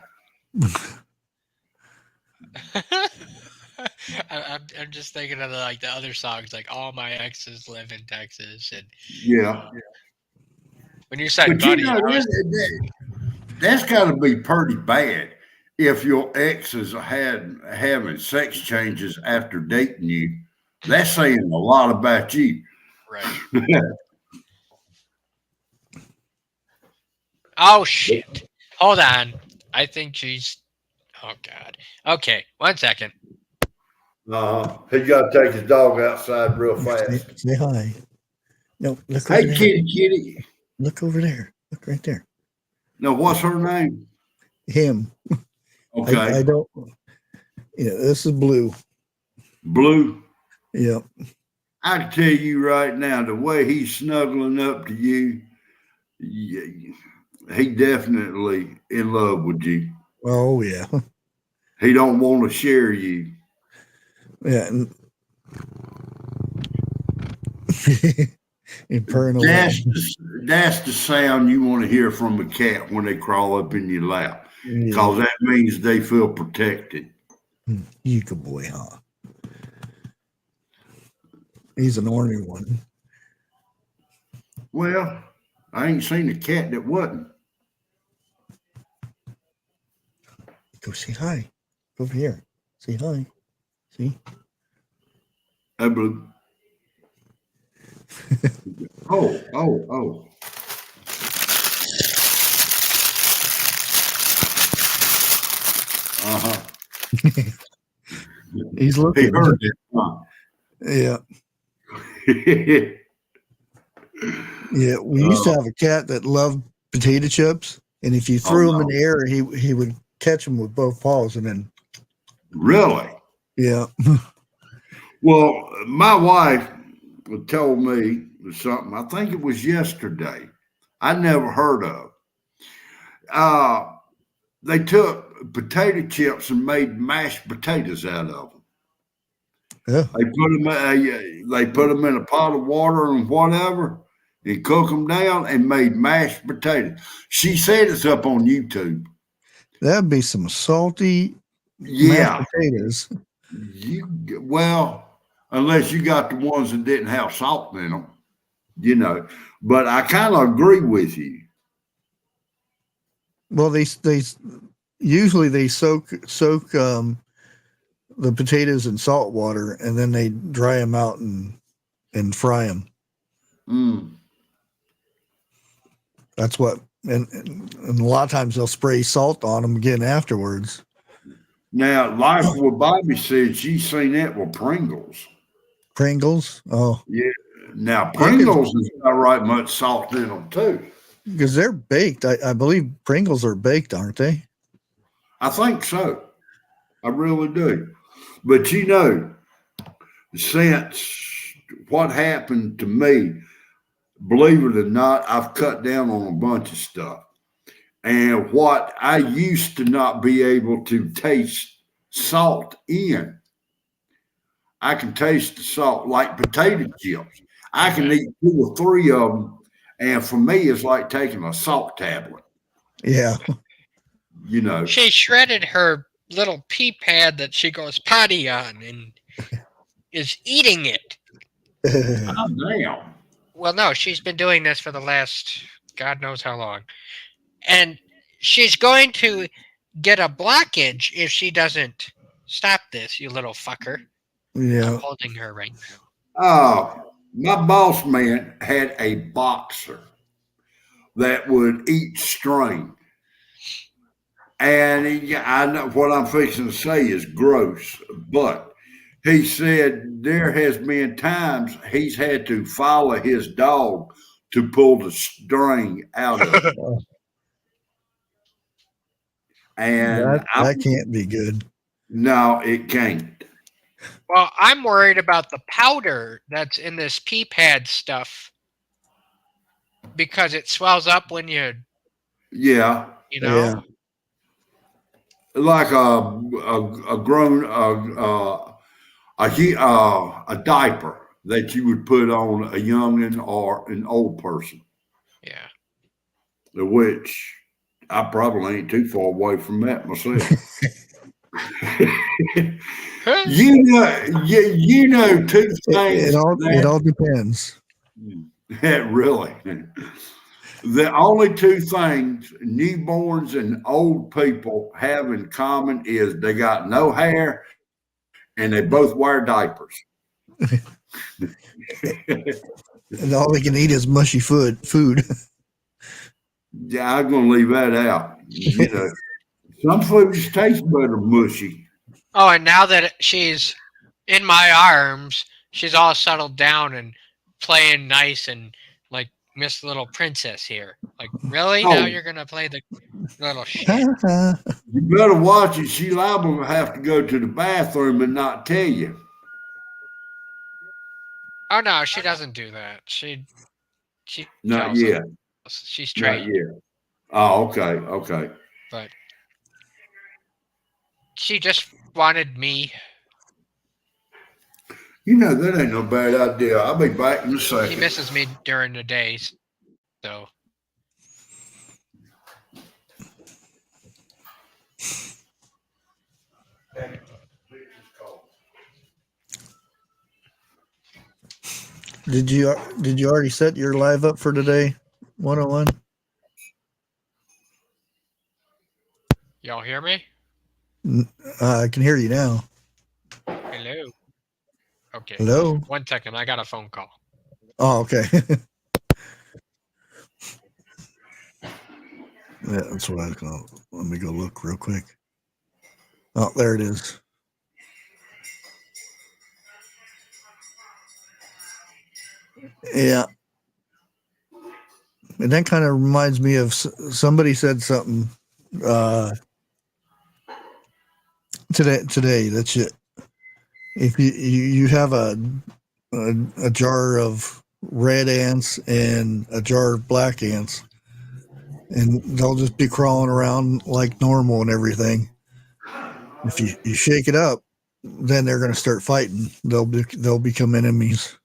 I'm just thinking of the other songs, like "All My Exes Live in Texas," and Yeah. when you said But "Buddy," that's got to be pretty bad if your exes had having sex changes after dating you. That's saying a lot about you. right. Oh shit! Hold on. I think she's. Oh god. Okay, 1 second. He got to take his dog outside real Say, fast. say hi. No, look over Hey, there. kitty. Look over there. Look right there. Now, what's her name? Him. Okay. I don't. Yeah, this is Blue. Blue. Yep. I can tell you right now, the way he's snuggling up to you, he definitely in love with you. Oh yeah. He don't want to share you. Yeah. And, and purring away. That's the sound you want to hear from a cat when they crawl up in your lap, Yeah. because that means they feel protected. You good boy, huh? He's an ornery one. Well, I ain't seen a cat that wasn't. Go say hi. Go over here. Say hi. See? Hey, Blue. Oh. Uh-huh. He's He looking. heard that. Huh? Yeah. Yeah. We used to have a cat that loved potato chips, and if you threw him in the air, he would catch them with both paws, and then Really? yeah. Well, my wife told me something. I think it was yesterday. I never heard of. They took potato chips and made mashed potatoes out of them. Yeah. They put them in a pot of water and whatever, and cook them down and made mashed potatoes. She said it's up on YouTube. That'd be some salty mashed potatoes. Unless you got the ones that didn't have salt in them, But I kind of agree with you. Well, they usually they soak the potatoes in salt water, and then they dry them out and fry them. Mm. That's what, and a lot of times they'll spray salt on them again afterwards. Now, like what Bobby said, she's seen that with Pringles. Pringles? Oh. Yeah. Now, Pringles has got right much salt in them, too. Because they're baked. I believe Pringles are baked, aren't they? I think so. I really do. But, since what happened to me, believe it or not, I've cut down on a bunch of stuff. And what I used to not be able to taste salt in, I can taste the salt like potato chips. I can eat 2 or 3 of them, and for me, it's like taking a salt tablet. Yeah. She shredded her little pea pad that she goes potty on and is eating it. Oh, damn. Well, no, she's been doing this for the last God knows how long. And she's going to get a blockage if she doesn't stop this, you little fucker. Yeah. I'm holding her right now. My boss man had a boxer that would eat string. And I know what I'm fixing to say is gross, but he said there has been times he's had to follow his dog to pull the string out of it. And that can't be good. No, it can't. Well, I'm worried about the powder that's in this pea pad stuff because it swells up when you Yeah. Like a grown a diaper that you would put on a youngin or an old person. Yeah. Which I probably ain't too far away from that myself. Two things. It all depends. Really. The only 2 things newborns and old people have in common is they got no hair and they both wear diapers. And all they can eat is mushy food. Yeah, I'm going to leave that out. Some foods taste better mushy. Oh, and now that she's in my arms. She's all settled down and playing nice and like Miss Little Princess here. Like, really? Now Oh, you're gonna play the little shit? you better watch it. She liable to have to go to the bathroom and not tell you. Oh no, she doesn't do that. She Not tells yet. us. She's Not trained, yet. Oh, okay. Okay. but she just wanted me. You know, that ain't no bad idea. I'll be back in a She second. misses me during the day, so Did you already set your live up for today? 101. y'all hear me? I can hear you now. Hello. Okay. Hello. 1 second. I got a phone call. Oh, okay. Yeah, that's what I was going. Let me go look real quick. Oh, there it is. Yeah. And that kind of reminds me of somebody said something today that if you have a jar of red ants and a jar of black ants, and they'll just be crawling around like normal and everything. If you shake it up, then they're going to start fighting. They'll become enemies.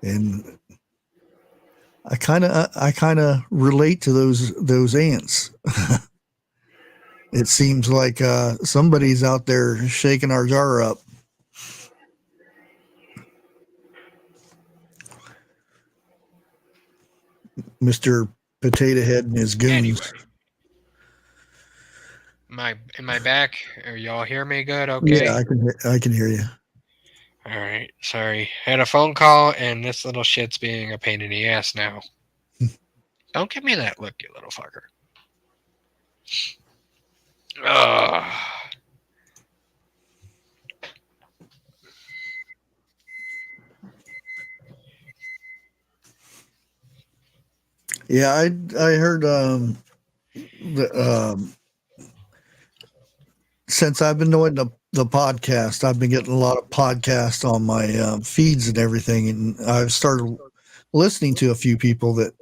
And I kind of relate to those ants. It seems like somebody's out there shaking our jar up. Mr. Potato Head and his goons. Anyway, am I back? Are y'all hear me good? Okay. Yeah, I can hear you. All right. Sorry. Had a phone call, and this little shit's being a pain in the ass now. Don't give me that look, you little fucker. Ugh. Yeah, I heard since I've been doing the podcast, I've been getting a lot of podcasts on my feeds and everything, and I've started listening to a few people that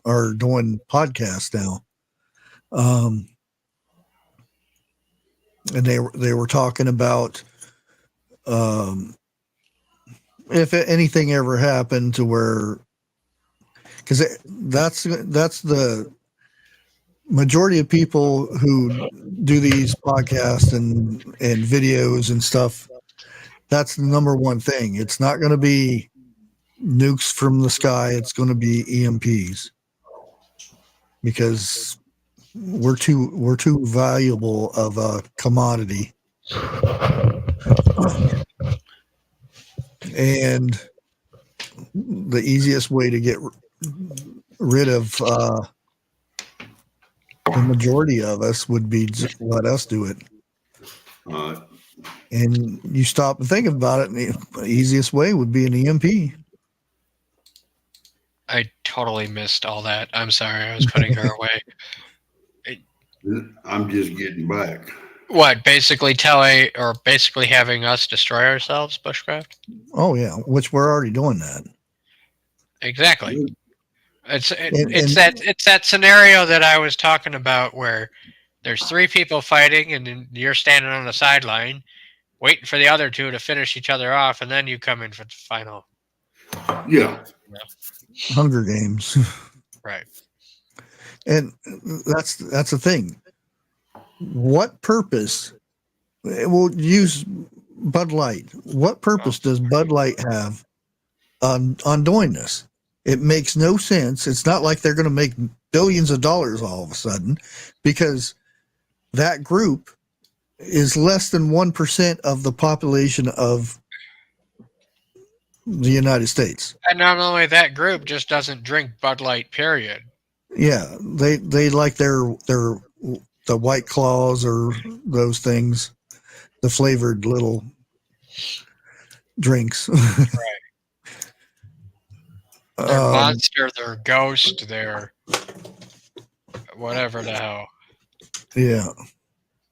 are doing podcasts now. And they were talking about if anything ever happened to where, because that's the majority of people who do these podcasts and videos and stuff. That's the number one thing. It's not going to be nukes from the sky. It's going to be EMPs, because we're too valuable of a commodity. And the easiest way to get rid of the majority of us would be just let us do it. And you stop and think about it, and the easiest way would be an EMP. I totally missed all that. I'm sorry. I was putting her away. I'm just getting back. What? Basically having us destroy ourselves, Bushcraft? Oh yeah, which we're already doing that. Exactly. It's that scenario that I was talking about where there's 3 people fighting and then you're standing on the sideline waiting for the other 2 to finish each other off, and then you come in for the final. Yeah. Hunger Games. Right. And that's the thing. What purpose? We'll use Bud Light. What purpose does Bud Light have on doing this? It makes no sense. It's not like they're going to make billions of dollars all of a sudden, because that group is less than 1% of the population of the United States. And not only that group just doesn't drink Bud Light, period. Yeah, they like the White Claws or those things. the flavored little drinks. They're monster, they're ghost, they're whatever the hell. Yeah.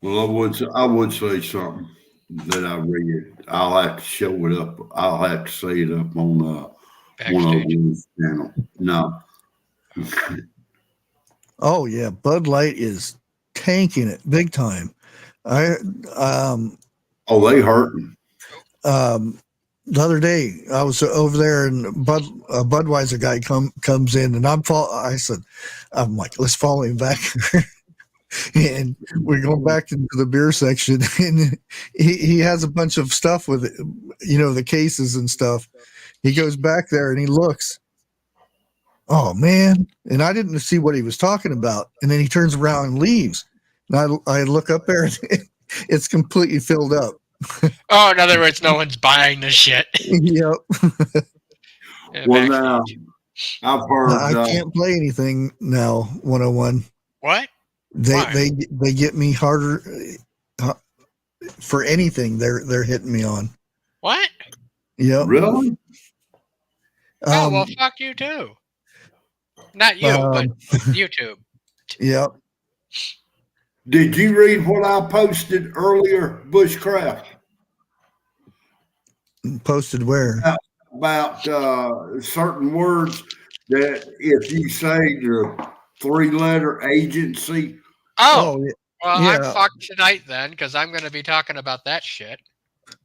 Well, I would say something that I read. I'll have to show it up. I'll have to say it up on one of Backstage. these channel. No. Oh yeah, Bud Light is tanking it big time. I Oh, they hurting. the other day I was over there and a Budweiser guy comes in and I'm like, let's follow him back. And we're going back into the beer section and he has a bunch of stuff with it, the cases and stuff. He goes back there and he looks, oh man. And I didn't see what he was talking about. And then he turns around and leaves. And I look up there and it's completely filled up. Oh, in other words, no one's buying this shit. Yep. Well, now I've heard. I can't play anything now. 101. What? They get me harder for anything. They're hitting me on. What? Yep. Really? Oh well, fuck you too. Not you, but YouTube. Yep. Did you read what I posted earlier, Bushcraft? Posted where? About certain words that if you say the 3-letter agency. Oh, yeah. well, yeah. I'm fucked tonight then, because I'm going to be talking about that shit.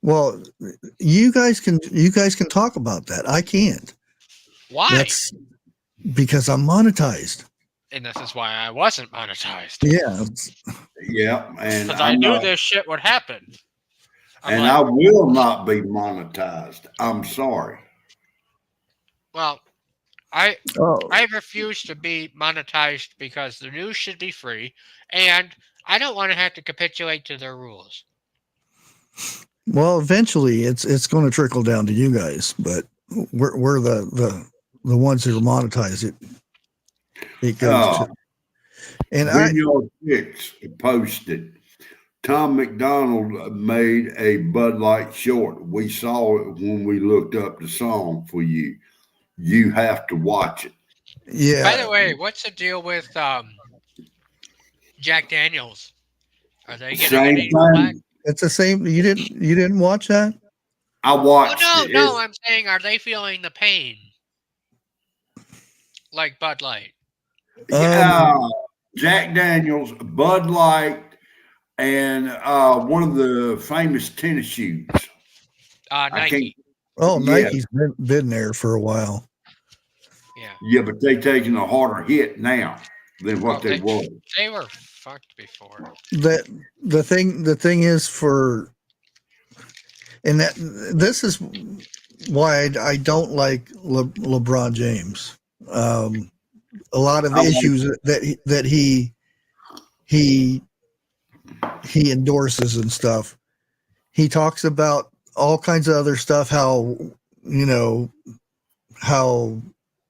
Well, you guys can talk about that. I can't. Why? That's because I'm monetized. And this is why I wasn't monetized. Yeah. Yeah, and Because I knew this shit would happen. I will not be monetized. I'm sorry. Well, I refuse to be monetized because the news should be free, and I don't want to have to capitulate to their rules. Well, eventually it's going to trickle down to you guys, but we're the ones who are monetized. It goes to, and Video 6 posted. Tom McDonald made a Bud Light short. We saw it when we looked up the song for you. You have to watch it. Yeah. By the way, what's the deal with Jack Daniels? Are they getting any black? It's the same. You didn't watch that? I watched it. No, I'm saying, are they feeling the pain like Bud Light? Jack Daniels, Bud Light, and one of the famous tennis shoes. Nike. Nike's been there for a while. Yeah. Yeah, but they taking a harder hit now than what they were. They were fucked before. The thing is and this is why I don't like LeBron James. A lot of issues that he endorses and stuff. He talks about all kinds of other stuff, how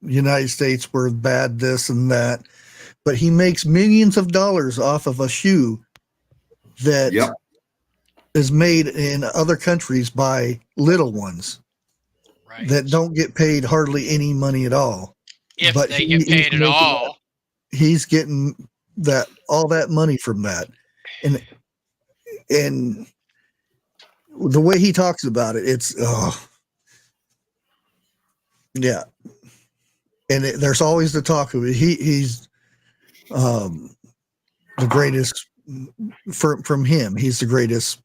United States were bad, this and that, but he makes millions of dollars off of a shoe that is made in other countries by little ones that don't get paid hardly any money at all. If they get paid at all. He's getting all that money from that. And the way he talks about it, it's yeah. And there's always the talk of it. He's the greatest from him. He's the greatest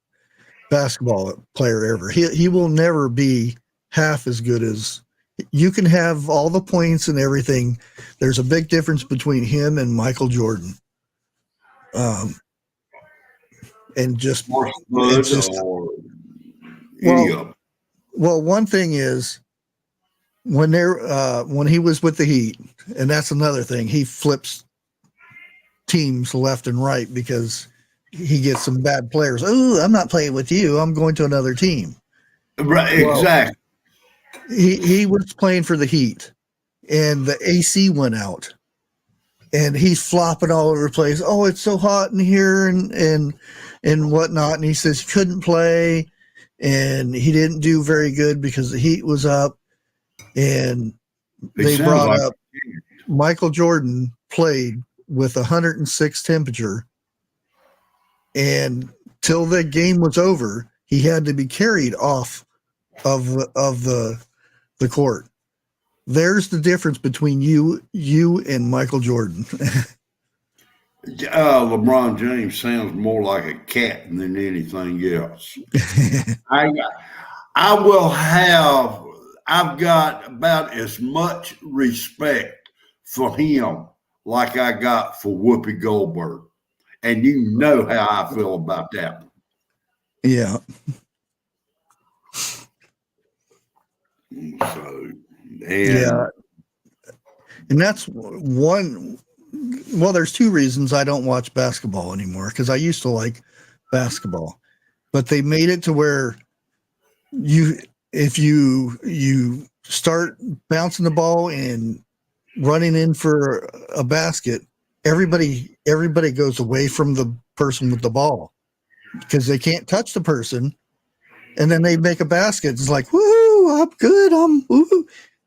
basketball player ever. He will never be half as good as you can have all the points and everything. There's a big difference between him and Michael Jordan. And just, well, one thing is when he was with the Heat, and that's another thing, he flips teams left and right because he gets some bad players. Oh, I'm not playing with you. I'm going to another team. Right. Exactly. He was playing for the Heat and the AC went out and he's flopping all over the place. Oh, it's so hot in here. And and whatnot. And he says he couldn't play and he didn't do very good because the heat was up. And He they sounds brought like up Michael Jordan played with 106 temperature, and till the game was over, he had to be carried off of the court. There's the difference between you and Michael Jordan. LeBron James sounds more like a cat than anything else. I will have. I've got about as much respect for him like I got for Whoopi Goldberg, and you know how I feel about that. Yeah. So, Yeah. And that's one. Well, there's two reasons I don't watch basketball anymore, because I used to like basketball, but they made it to where if you start bouncing the ball and running in for a basket, everybody goes away from the person with the ball because they can't touch the person, and then they make a basket. It's like, woohoo, I'm good. I'm woohoo.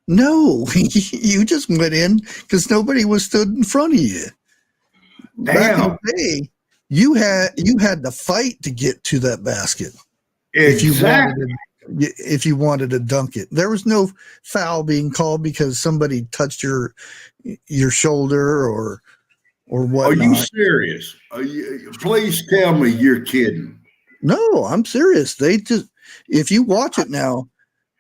No, you just went in because nobody was stood in front of you. Back in damn, the day, you had to fight to get to that basket. exactly. If you wanted to dunk it, there was no foul being called because somebody touched your shoulder or whatnot. Are you serious? Please tell me you're kidding. No, I'm serious. They just, if you watch it now,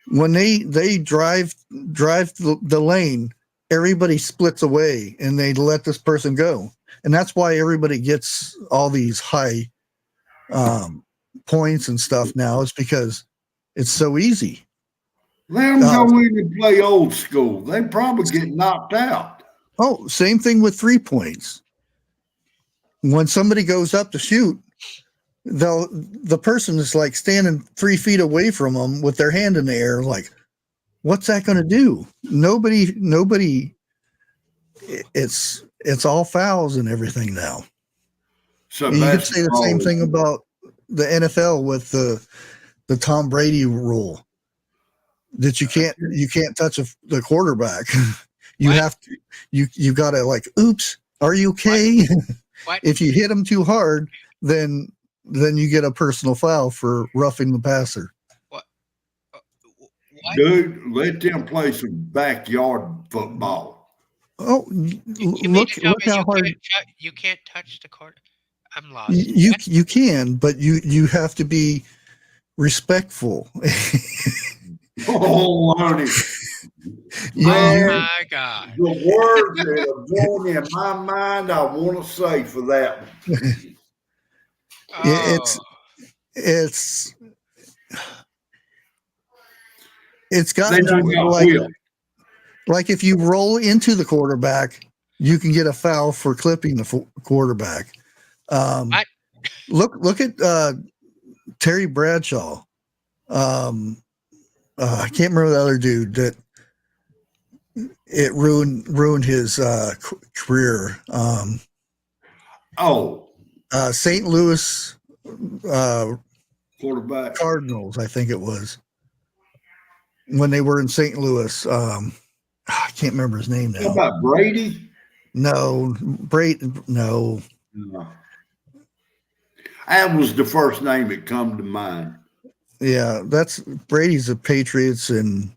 when they drive the lane, everybody splits away and they let this person go, and that's why everybody gets all these high points and stuff now. Is because it's so easy. Let them go in and play old school. They probably get knocked out. Oh, same thing with 3 points. When somebody goes up to shoot, the person is like standing 3 feet away from them with their hand in the air, like, what's that going to do? Nobody. It's all fouls and everything now. So you could say the same thing about the NFL with the Tom Brady rule that you can't touch the quarterback. You What? have to. You got to, like, oops, are you okay? What? If you hit them too hard, then you get a personal foul for roughing the passer. What? Dude, let them play some backyard football. Oh, You mean to tell look me how hard you can't touch the court? I'm lost. you can, but you have to be respectful. Oh, Lonnie. Oh my God. The words that are going in my mind, I want to say for that one. Oh. It's They gotten to done where, got whipped. like if you roll into the quarterback, you can get a foul for clipping the quarterback. What? Look at Terry Bradshaw. I can't remember the other dude that it ruined his career. St. Louis Quarterback. Cardinals, I think it was, when they were in St. Louis. I can't remember his name now. What about Brady? No, no. No. That was the first name that come to mind. Yeah, that's Brady's the Patriots and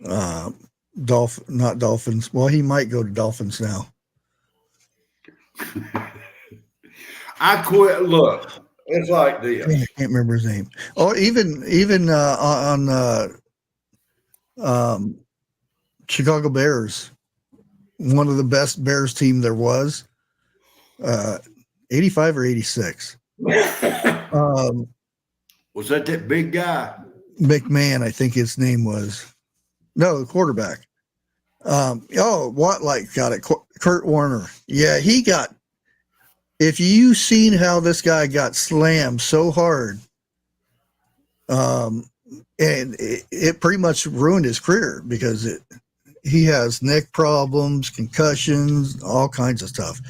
not Dolphins. Well, he might go to Dolphins now. I quit. Look, it's like this. I can't remember his name. Or even on Chicago Bears, one of the best Bears team there was, 85 or 86. Was that big guy? McMahon, I think his name was. No, the quarterback. Watlike got it. Kurt Warner. Yeah, he got. If you seen how this guy got slammed so hard, and it pretty much ruined his career because he has neck problems, concussions, all kinds of stuff.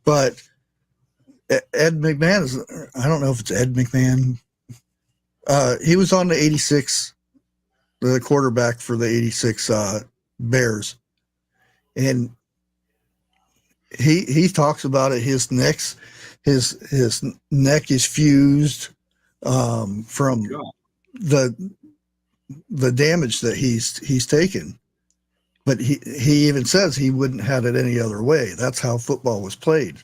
But Ed McMahon is, I don't know if it's Ed McMahon. He was on the 86, the quarterback for the 86 Bears. And he talks about it. His neck is fused from the damage that he's taken. But he even says he wouldn't have it any other way. That's how football was played.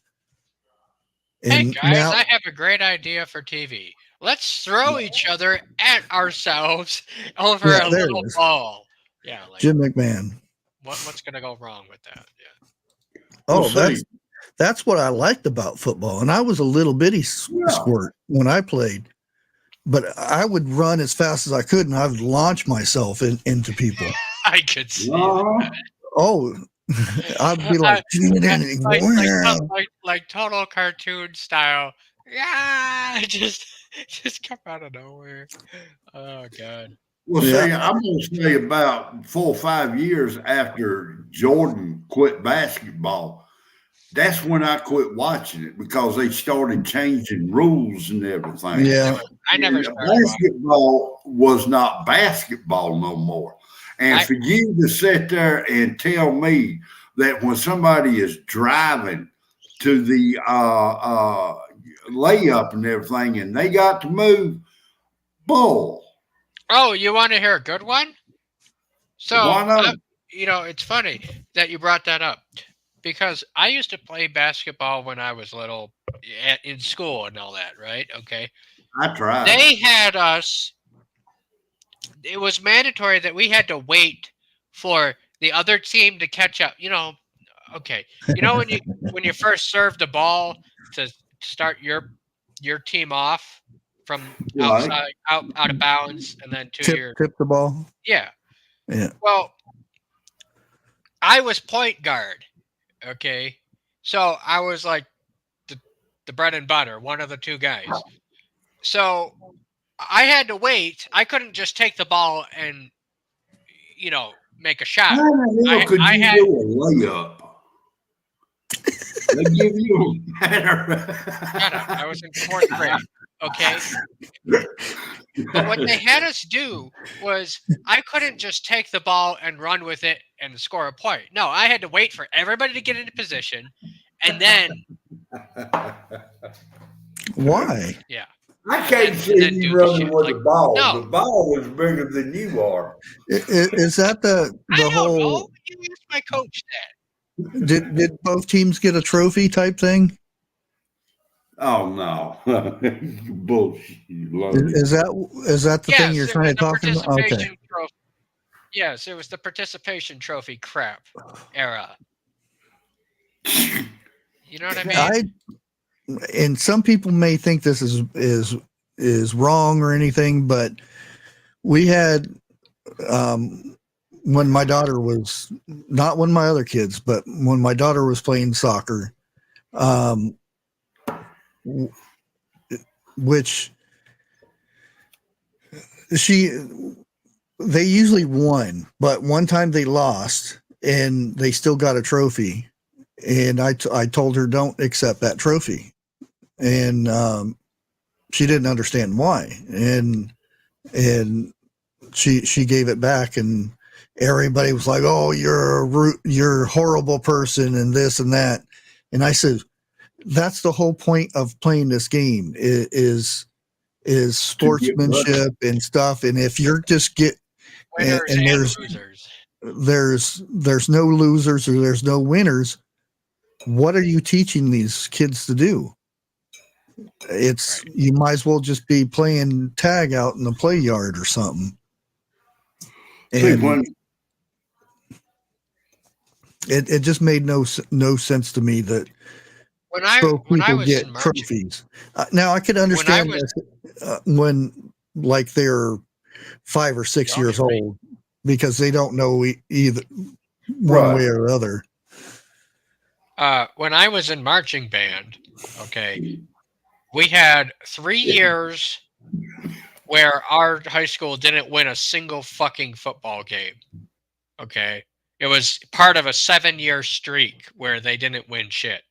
And hey guys, I have a great idea for TV. Let's throw each other at ourselves over a little ball. Yeah, like Jim McMahon. What's gonna go wrong with that? Yeah. Oh, that's what I liked about football. And I was a little bitty squirt when I played, but I would run as fast as I could, and I would launch myself into people. I could see that. Oh, I'd be like, like total cartoon style. Yeah, just come out of nowhere. Oh God. Well, see, I'm going to say about 4 or 5 years after Jordan quit basketball, that's when I quit watching it because they started changing rules and everything. Yeah, I never. Basketball was not basketball no more. And for you to sit there and tell me that when somebody is driving to the layup and everything and they got to move, bull. Oh, you want to hear a good one? So, it's funny that you brought that up because I used to play basketball when I was little in school and all that, right? Okay. I tried. They had us. It was mandatory that we had to wait for the other team to catch up. Okay. When you first serve the ball to start your team off from outside out of bounds and then to tip the ball. Yeah. Yeah. Well, I was point guard. Okay. So I was like the bread and butter, one of the two guys. So I had to wait. I couldn't just take the ball and make a shot. How the hell could you do a layup? They give you I was in 4th grade. Okay. But what they had us do was I couldn't just take the ball and run with it and score a point. No, I had to wait for everybody to get into position and then. Why? Yeah. I can't see you running with the ball. No. The ball was bigger than you are. Is that the whole? Know. You asked my coach that. Did both teams get a trophy type thing? Oh no, bullshit! Is that the thing you're trying to talk about? Okay. Trophy. Yes, it was the participation trophy crap era. You know what I mean? And some people may think this is wrong or anything, but we had when my daughter was not when my other kids, but when my daughter was playing soccer, which they usually won, but one time they lost and they still got a trophy. And I told her, don't accept that trophy. And she didn't understand why. And she gave it back, and everybody was like, oh, you're a horrible person and this and that. And I said, that's the whole point of playing this game is sportsmanship and stuff. And if you're just and there's no losers or there's no winners, what are you teaching these kids to do? You might as well just be playing tag out in the play yard or something. And it just made no sense to me that when I was get trophies. Now I could understand when like they're 5 or 6 years old because they don't know either one way or the other. When I was in marching band, okay, we had 3 years where our high school didn't win a single fucking football game. Okay. It was part of a 7-year streak where they didn't win shit.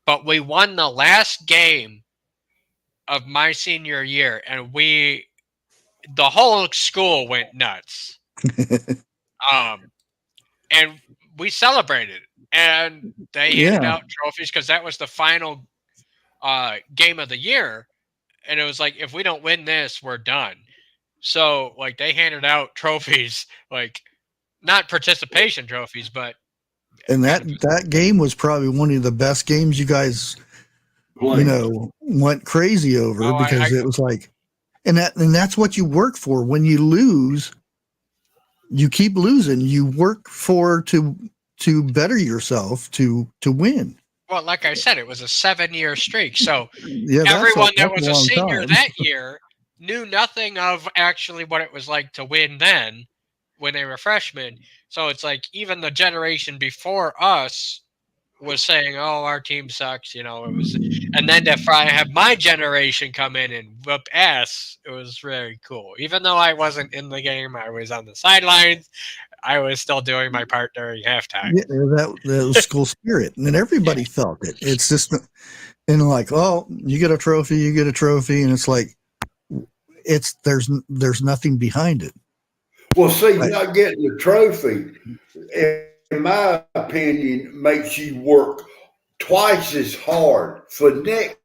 but we won the last game of my senior year, and the whole school went nuts. And we celebrated, and they handed Yeah. out trophies because that was the final game of the year, and it was like, if we don't win this, we're done. So like they handed out trophies, like not participation trophies, but And kind of. that game was probably one of the best games you guys, Please. went crazy over, Oh, because it was like, and that's what you work for. When you lose, you keep losing. You work to better yourself to win. well, like I said, it was a 7-year streak. So Yeah, everyone that that's was a a long senior time. that year knew nothing of actually what it was like to win then when they were freshmen. So it's like even the generation before us was saying, "Oh, our team sucks," it was, and then to have my generation come in and whoop ass, it was very cool. Even though I wasn't in the game, I was on the sidelines. I was still doing my part during halftime. Yeah, that was school spirit, and then everybody felt it. It's just, and like, oh, you get a trophy, and it's like, there's nothing behind it. Well, see, Like, not getting the trophy, in my opinion, makes you work twice as hard for next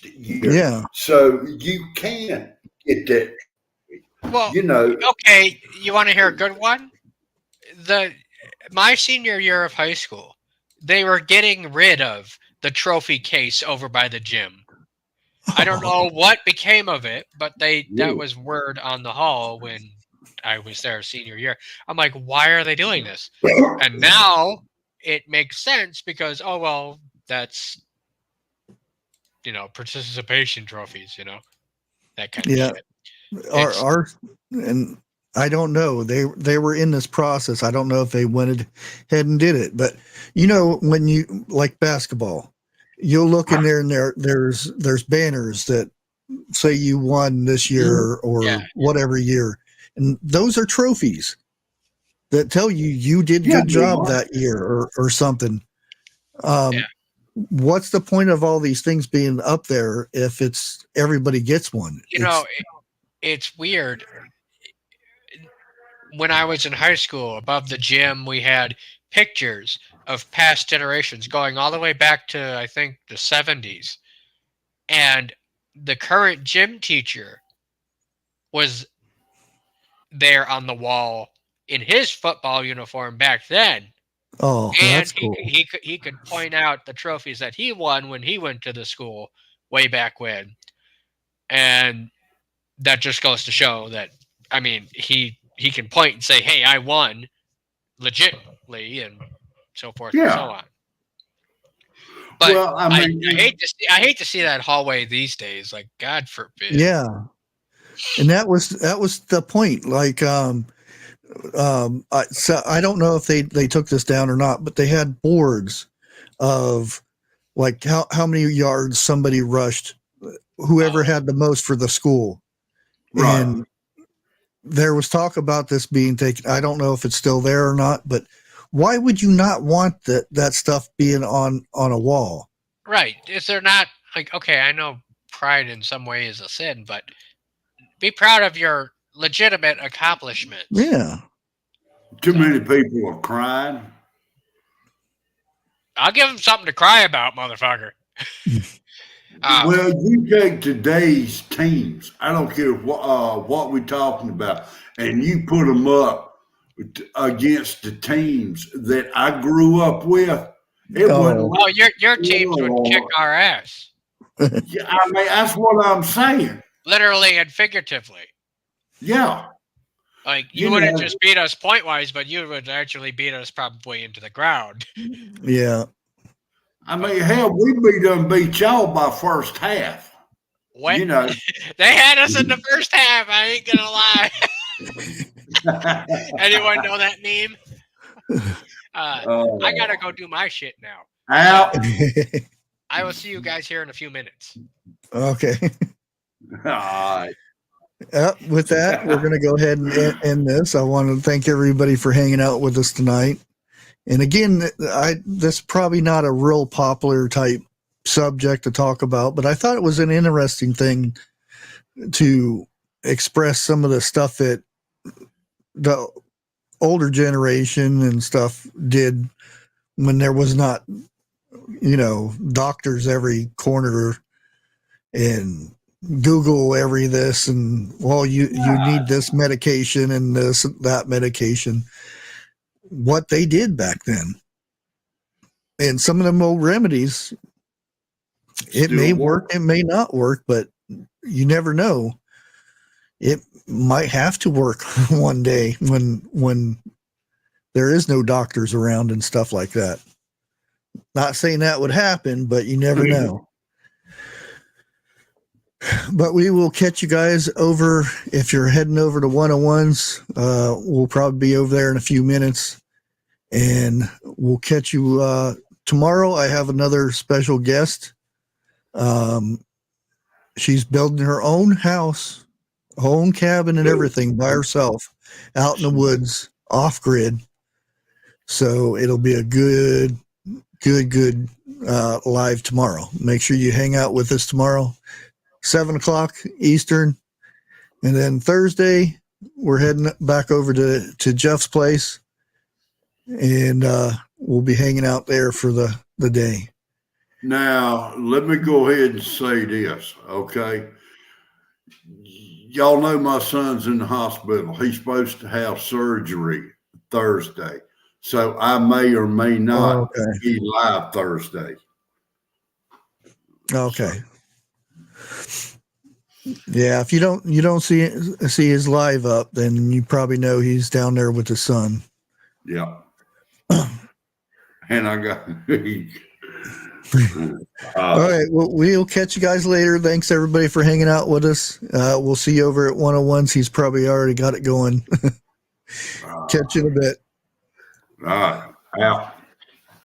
year. yeah. So you can get that, Well, you know. okay, you want to hear a good one? My senior year of high school, they were getting rid of the trophy case over by the gym. I don't know what became of it, but that was word on the hall when I was there senior year. I'm like, why are they doing this? And now it makes sense because, oh well, that's participation trophies, that kind of Yeah. shit. Our and I don't know. They were in this process. I don't know if they went ahead and did it, but when you like basketball, you'll look in there and there's banners that say you won this year or whatever year, and those are trophies that tell you did good job that year or something. What's the point of all these things being up there if it's everybody gets one? It's weird. When I was in high school, above the gym, we had pictures of past generations going all the way back to, I think, the 70s. And the current gym teacher was there on the wall in his football uniform back then. Oh, And that's cool. he could point out the trophies that he won when he went to the school way back when. And that just goes to show that, I mean, he can point and say, "Hey, I won legitimately," and so forth and so on. But Well, I hate to see that hallway these days. Like, God forbid. Yeah, and that was the point. Like, so I don't know if they took this down or not, but they had boards of like how many yards somebody rushed, whoever had the most for the school, Right. and there was talk about this being taken. I don't know if it's still there or not, but why would you not want that stuff being on a wall? Right. Is there not, like, okay, I know pride in some way is a sin, but be proud of your legitimate accomplishments. Yeah. Too many people are crying. I'll give them something to cry about, motherfucker. Well, you take today's teams. I don't care what we're talking about, and you put them up against the teams that I grew up with. Your teams would kick our ass. Yeah, I mean, that's what I'm saying. Literally and figuratively. Yeah. Like, you wouldn't just beat us point wise, but you would actually beat us probably into the ground. Yeah. I mean, hell, we beat y'all by first half. What? They had us in the first half. I ain't gonna lie. Anyone know that meme? I gotta go do my shit now. Out. I will see you guys here in a few minutes. Okay. All right. With that, we're going to go ahead and end this. I want to thank everybody for hanging out with us tonight. And again, this is probably not a real popular type subject to talk about, but I thought it was an interesting thing to express some of the stuff that the older generation and stuff did when there was not, doctors every corner and Google every this and you need this medication and that medication. What they did back then, and some of them old remedies, it may work, it may not work, but you never know. It might have to work one day when there is no doctors around and stuff like that. Not saying that would happen, but you never know. But we will catch you guys over, if you're heading over to 101s, we'll probably be over there in a few minutes, and we'll catch you tomorrow. I have another special guest. She's building her own house, own cabin and everything by herself out in the woods, off grid. So it'll be a good live tomorrow. Make sure you hang out with us tomorrow, 7:00 Eastern. And then Thursday, we're heading back over to Jeff's place, and we'll be hanging out there for the day. Now, let me go ahead and say this, okay? Y'all know my son's in the hospital. He's supposed to have surgery Thursday. So I may or may not be live Thursday. Okay. Yeah, if you don't see his live up, then you probably know he's down there with his son. Yeah. And I got all right. Well, we'll catch you guys later. Thanks everybody for hanging out with us. We'll see you over at 101s. He's probably already got it going. Catch you in a bit. All right. Out.